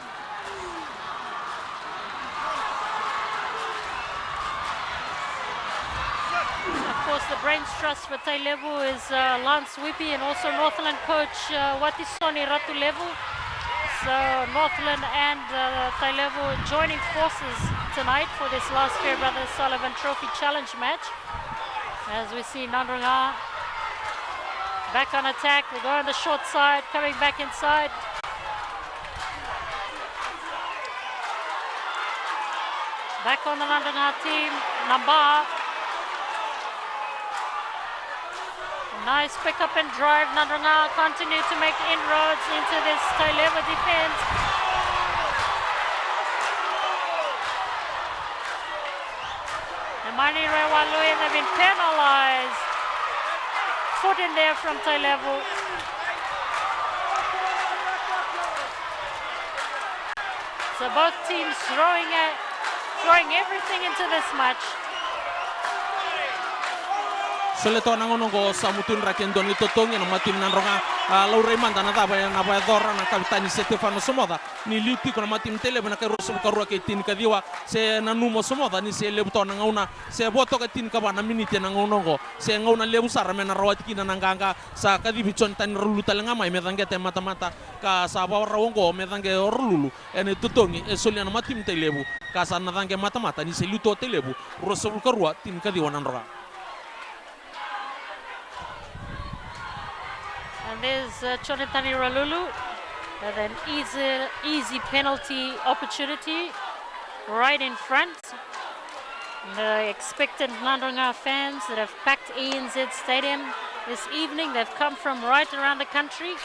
Of course, the brains trust for Tailevu is Lance Whippy and also Northland coach Watisoni Ratulevu. So Northland and Tailevu joining forces tonight for this last Fairbrother Sullivan Trophy Challenge match. As we see Nadroga back on attack, they go on the short side, coming back inside. Back on the Nadroga team, Namba. Nice pick up and drive. Nadroga continue to make inroads into this Tailevu defense. And Mani Rewalui, they've been penalized. Foot in there from Tailevu. So both teams throwing everything into this match. Soleto na ngono go samutun rakendon ni totongi na matim na Nadroga Laura Imanda na taba na dora na kapitani Stefano Somoda ni luti ko na matim Tailevu na karo so karua ke tin kadiwa se na numo Somoda ni se lebuto na ngauna se boto ka tin ka bana minute na ngono go se ngauna lebu sara mena rawat kina na nganga sa kadibi chon tan rulu talenga mai medangete mata-mata ka sa ba rawongo medange orlulu ene totongi e soliana matim Tailevu ka sa na dange mata-mata ni se luto Tailevu roso karua tin kadiwa na Nadroga. And there's Chonetani Ralulu with an easy penalty opportunity right in front. The expectant Nadroga fans that have packed ANZ Stadium this evening, they've come from right around the country.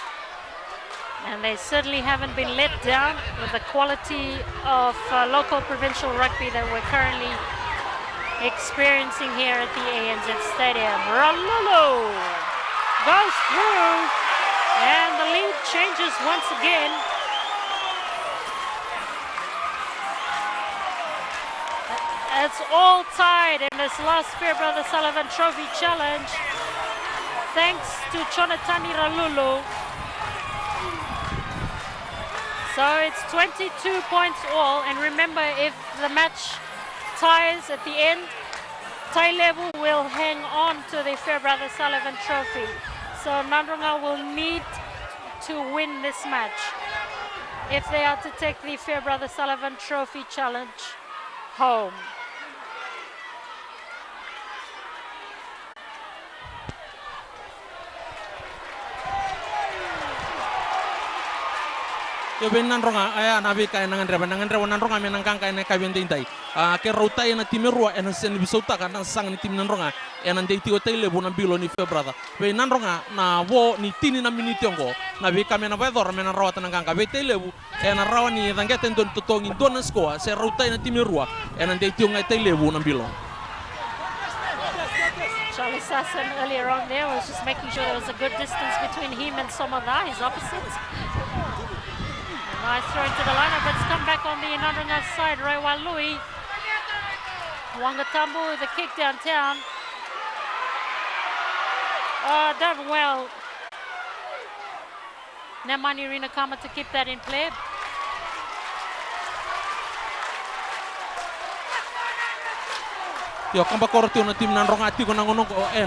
And they certainly haven't been let down with the quality of local provincial rugby that we're currently experiencing here at the ANZ Stadium. Ralulu goes through, and the lead changes once again. It's all tied in this last Fairbrother Sullivan Trophy Challenge, thanks to Chonetani Ralulu. So it's 22 points all, and remember, if the match ties at the end, Tailevu will hang on to the Fairbrother Sullivan Trophy. So Nadroga will need to win this match if they are to take the Fairbrother Sullivan Trophy Challenge home. yo ben nandronga aya na be kay nangan reba nandronga men nang kay ne kabende indai ke rauta ena timerua ena sen bisauta kan sang ni tim nandronga ena ndei ti Tailevu na bilo ni febrada be nandronga na wo ni tini na minute ngo na be kamena ba dor mena rawata nang kanga be Tailevu ena rawani dangeten don totongi don skoa se rauta ena timerua ena ndei ti ngai Tailevu na bilo. Charlie Sasson earlier on there was just making sure there was a good distance between him and Somada, his opposites. A nice throw into the lineup, but it's come back on the Nadroga side. Rewa Lui. Wangatambu with a kick downtown. Done well. Nemani Rinakama to keep that in play. Yo kamba korti na tim nandronga ati ko nangono ko en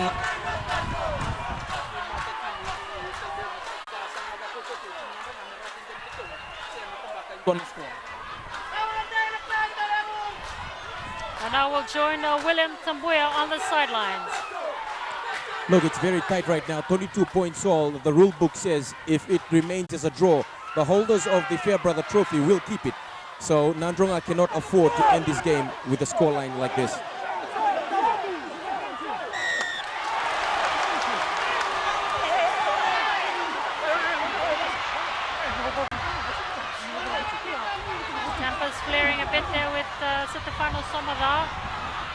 and now we'll join William Tambuya on the sidelines. Look, it's very tight right now. 22 points all. The rule book says if it remains as a draw, the holders of the Fairbrother Trophy will keep it. So Nadroga cannot afford to end this game with a scoreline like this. Tempers flaring a bit there with Sitafano Somada,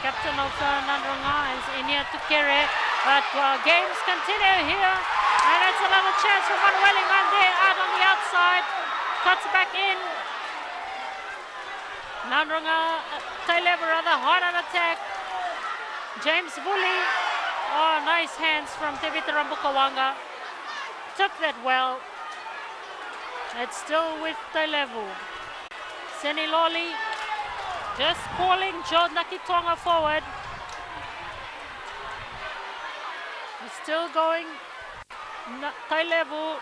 captain of Nadroga, is Inia Tukere. But games continue here, and it's another chance for Van Wellingham there out on the outside. Cuts back in. Nadroga, Tailevu rather hard on attack. James Bully. Oh, nice hands from Tevita Rambukawanga. Took that well. It's still with Tailevu. Seniloli just calling Joe Nakitonga forward. He's still going. Tailevu.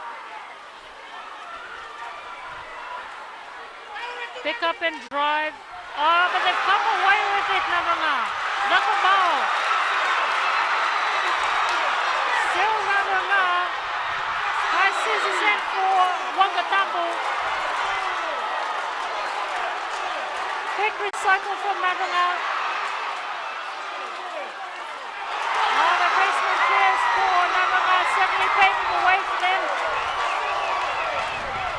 Pick up and drive. Oh, but they've come away with it, Nadroga. Nakabao. Still Nadroga. High scissors in for Wangatambu. Quick recycle from Nadroga. Oh, the basement players for Nadroga suddenly paving the way for them.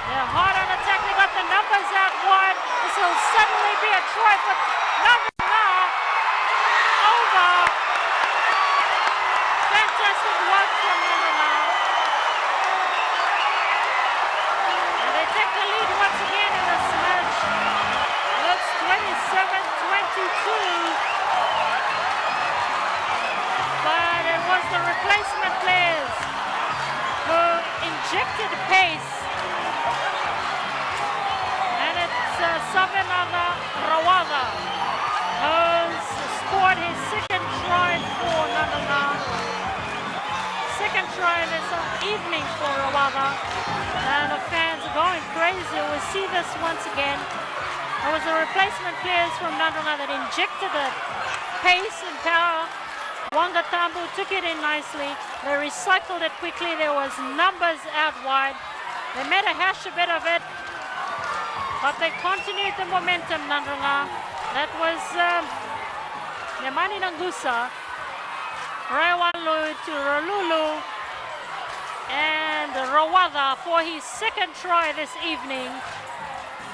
They're hard on attack. They got the numbers out wide. This will suddenly be a try for Nadroga. Over. Fantastic work from Nadroga. And they take the lead once again in this match. It's 27-22. But it was the replacement players who injected pace. And it's Savinava Rawada who's scored his second try for Nadroga. Second try in this evening for Rawada. And the fans are going crazy. We'll see this once again. It was the replacement players from Nadroga that injected the pace and power. Wangatambu took it in nicely. They recycled it quickly. There was numbers out wide. They made a hash a bit of it. But they continued the momentum, Nadroga. That was Nemani Nangusa, Raiwalu to Rolulu, and Rawada for his second try this evening.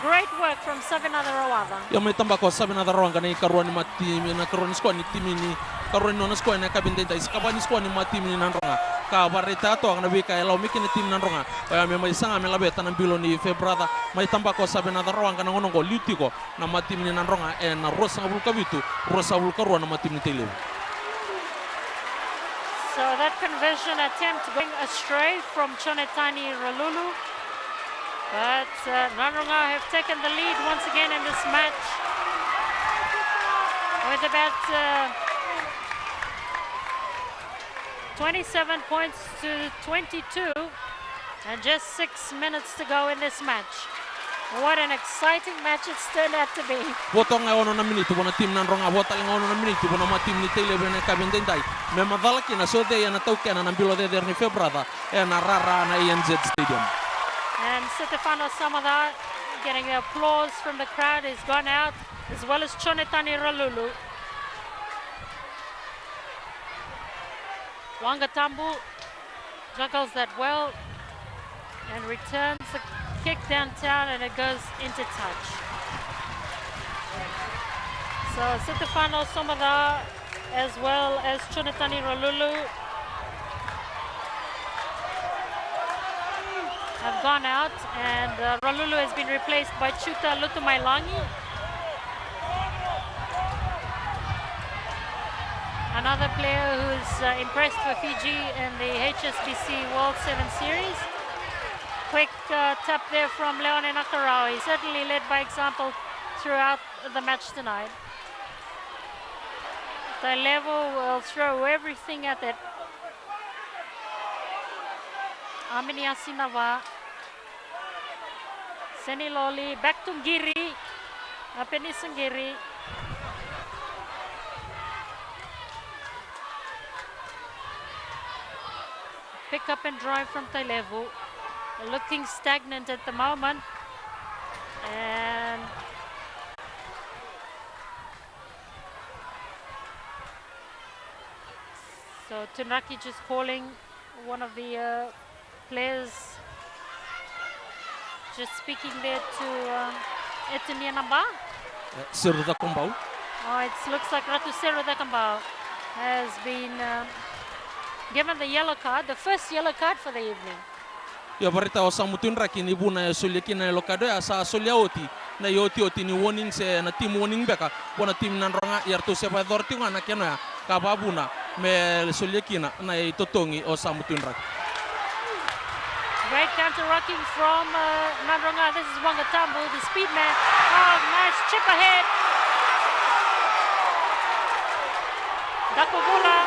Great work from Savinada Rawada. Yo may tamba ko Savinada Rawanga na ikaruan ni matimi na karuan squad ni timini karuan no squad na kabinte dai skabani squad ni matimi ni Nadroga ka barita to ang nabi ka elaw mikin ni tim Nadroga kaya may sanga may labeta ng bilo ni Febrada may tamba ko Savinada Rawanga na ngonong ko luti ko na matimi ni Nadroga and rosa bulkabitu rosa bulkaruan na matimi ni Tailevu. So that conversion attempt going astray from Chonetani Rolulu. But Nadroga have taken the lead once again in this match with about 27 points to 22 and just 6 minutes to go in this match. What an exciting match it's turned out to be. Botong ono na minute bona tim Nadroga bota ono na minute bona matim ni Tailevu na kabindendai me madalaki na so de na tauke na nambilo de derni Febrada e na rara na ENZ Stadium. And Stefano Samada getting the applause from the crowd. He's gone out, as well as Chonetani Ralulu. Wangatambu juggles that well and returns the kick downtown, and it goes into touch. So Stefano Samada as well as Chonetani Ralulu have gone out, and Ralulu has been replaced by Chuta Lutumailangi. Another player who's impressed for Fiji in the HSBC World 7 Series. Quick tap there from Leone Nakarau. He certainly led by example throughout the match tonight. Tailevu will throw everything at it. Amini Asinava, Seniloli, back to Ngiri, Apeni Sangiri. Pick up and drive from Tailevu, looking stagnant at the moment. And so Tunraki just calling one of the players, just speaking there to Etunia Namba. Seruda Kumbau. Oh, it looks like Ratu Seruda Kumbau has been given the yellow card, the first yellow card for the evening. Ya barita o samutun raki ni buna solia kina lokado ya sa solia oti na yoti oti ni warning se na team warning beka wana team nanronga yartu sepa dorti ngana kena ya kababuna me solia kina na totongi o samutun raki. Great counter rocking from Nadroga. This is Wangatambu, the speed man. Oh, nice chip ahead. Dakogula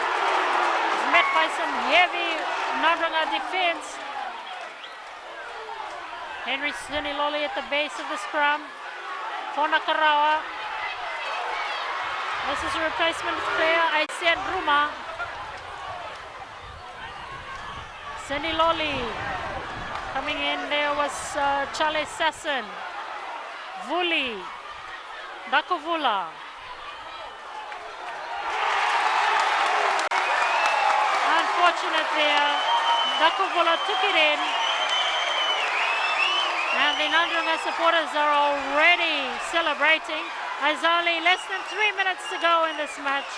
is met by some heavy Nadroga defense. Henry Siniloli at the base of the scrum for Nakarawa. This is a replacement player, Aisen Ruma. Siniloli. Coming in there was Chale Sasson, Vuli, Dakovula. Unfortunately, Dakovula took it in. And the Nadroga supporters are already celebrating. There's only less than 3 minutes to go in this match.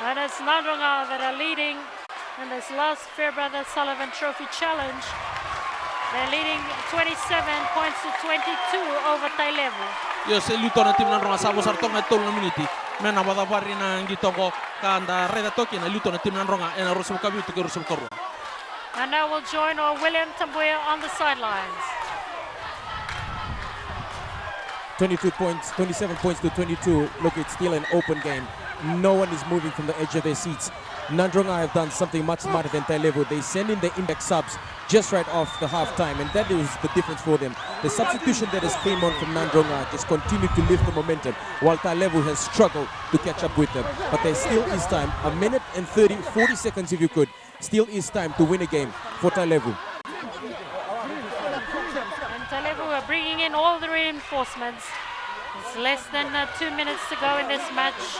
And it's Nadroga that are leading in this last Fairbrother Sullivan Trophy Challenge. They're leading 27 points to 22 over Tailevu. Yo se luto na tim nanronga sabo sartonga tol na miniti. Mena bada bari na ngitoko kanda reda toki na luto na tim nanronga ena rosu kabi to rosu korwa. And now we'll join William Tambuya on the sidelines. 22 points, 27 points to 22. Look, it's still an open game. No one is moving from the edge of their seats. Nadroga have done something much smarter than Tailevu. They send in the impact subs just right off the half-time, and that is the difference for them. The substitution that has came on from Nadroga just continued to lift the momentum, while Tailevu has struggled to catch up with them. But there still is time, a minute and 40 seconds if you could, still is time to win a game for Tailevu. And Tailevu are bringing in all the reinforcements. It's less than 2 minutes to go in this match.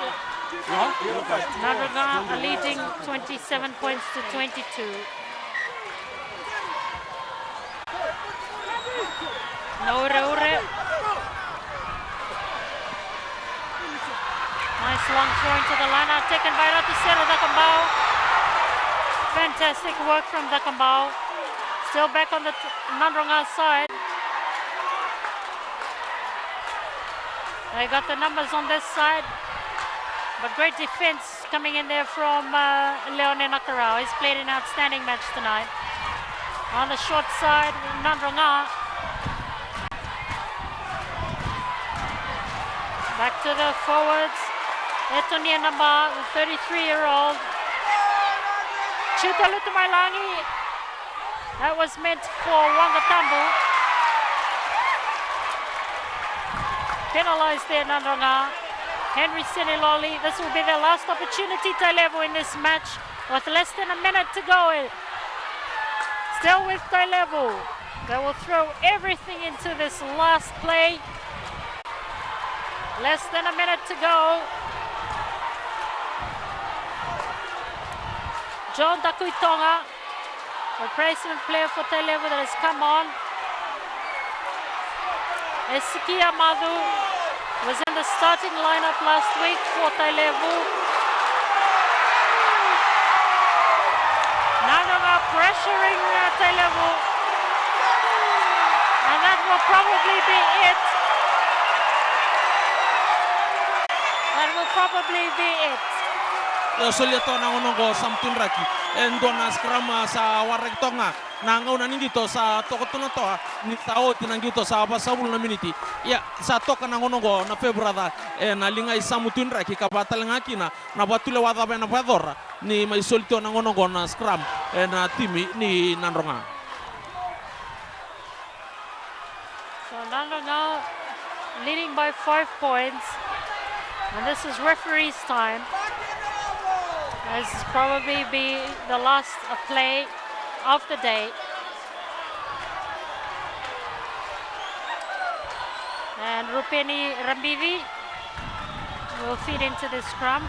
Nadroga are leading 27 points to 22. Naure. Nice long throw into the line out, taken by Ratusero Dakambao. Fantastic work from Dakambao. Still back on the Nadroga side. They got the numbers on this side. But great defense coming in there from Leone Nakarau. He's played an outstanding match tonight. On the short side, Nadroga. Back to the forwards. Etonia Namba, the 33-year-old. Chuta Lutumailangi. That was meant for Wangatambu. Penalized there, Nadroga. Henry Siniloli, this will be their last opportunity, Tailevu, in this match with less than a minute to go. Still with Tailevu. They will throw everything into this last play. Less than a minute to go. John Dakuitonga, replacement player for Tailevu that has come on. Esikia Madu was in the starting lineup last week for Tailevu. Nadroga pressuring Tailevu. And that will probably be it. That will probably be it. Solito nangonongo samtun raki endona skrama sa warek tonga nangauna ningito sa tokotuno toa ni tao tinangito sa basabul na miniti ya sa toka nangonongo na febrada na lingai samutun raki kabatal ngakina na batule wada bena badora ni mai solito nangonongo na scrum na timi ni Nadroga. So Nadroga leading by 5 points, and this is referee's time. This will probably be the last play of the day. And Rupeni Rambivi will feed into the scrum.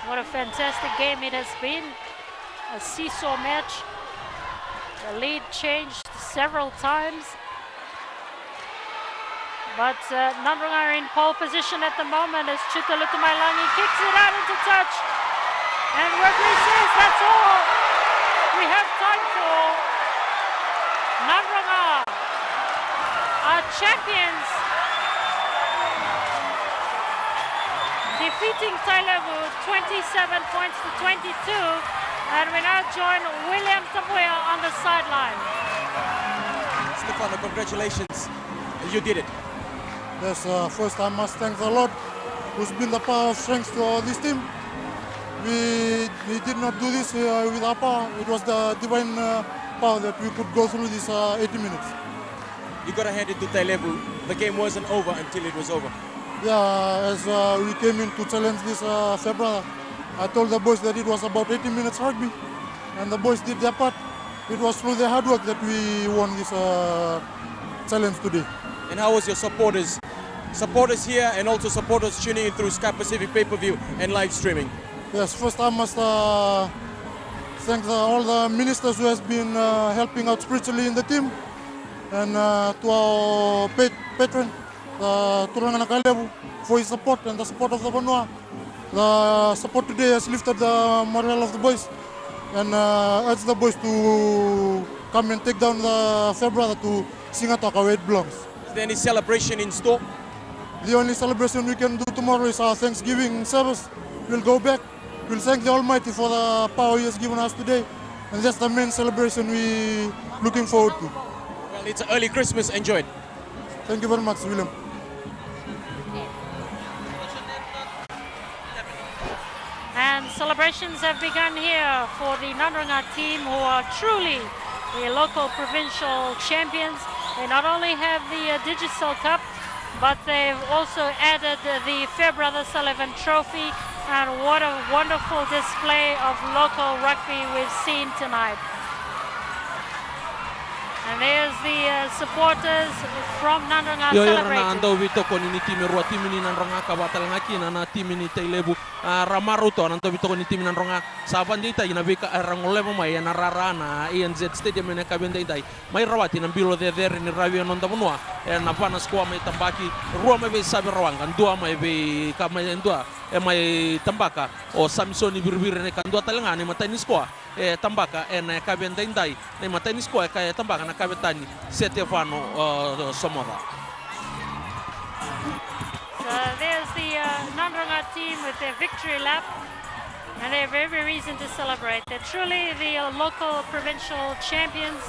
What a fantastic game it has been. A seesaw match. The lead changed several times. But Nadroga are in pole position at the moment as Chutalu Tumailangi kicks it out into touch. And referee says that's all we have time for. Nadroga are champions, defeating Tailevu 27 points to 22. And we now join William Tabuya on the sideline. Stefano, congratulations. You did it. Yes, first I must thank the Lord who's been the power of strength to this team. We did not do this with our power. It was the divine power that we could go through this 80 minutes. You got to hand it to Tailevu. The game wasn't over until it was over. Yeah, as we came in to challenge this February, I told the boys that it was about 80 minutes rugby, and the boys did their part. It was through their hard work that we won this challenge today. And how was your supporters? Supporters here and also supporters tuning in through Sky Pacific pay-per-view and live streaming. Yes, first I must thank all the ministers who has been helping out spiritually in the team, and to our patron, Turangana Tailevu, for his support and the support of the Vanua. The support today has lifted the morale of the boys, and urge the boys to come and take down the Fair Brother to Singataka where it belongs. Is there any celebration in store? The only celebration we can do tomorrow is our Thanksgiving service. We'll go back, we'll thank the Almighty for the power He has given us today, and that's the main celebration we're looking forward to. Well, it's early Christmas. Enjoy it. Thank you very much, William. And celebrations have begun here for the Nadroga team, who are truly the local provincial champions. They not only have the Digicel Cup, but they've also added the Fairbrother Sullivan Trophy. And what a wonderful display of local rugby we've seen tonight. And there's the supporters from Nadroga celebrating. Ando vito con ini tim rua tim ini Nadroga kabatal ngaki na tim ini Tailevu ramaruto nanto vito con tim Nadroga saban dita ina beka rangole mai na rarana INZ Stadium ne kabenda dai mai rawati na bilo de ni ravio non da bunua na pana skua mai tambaki rua mai be sabe rawanga dua mai be kamai ndua mai tambaka o Samsoni birbir ne kan dua talanga ne matani skua tambaka na kabenda dai ne matani skua ka tambaka na kabetani Stefano Somoda. There's the Nadroga team with their victory lap, and they have every reason to celebrate. They're truly the local provincial champions.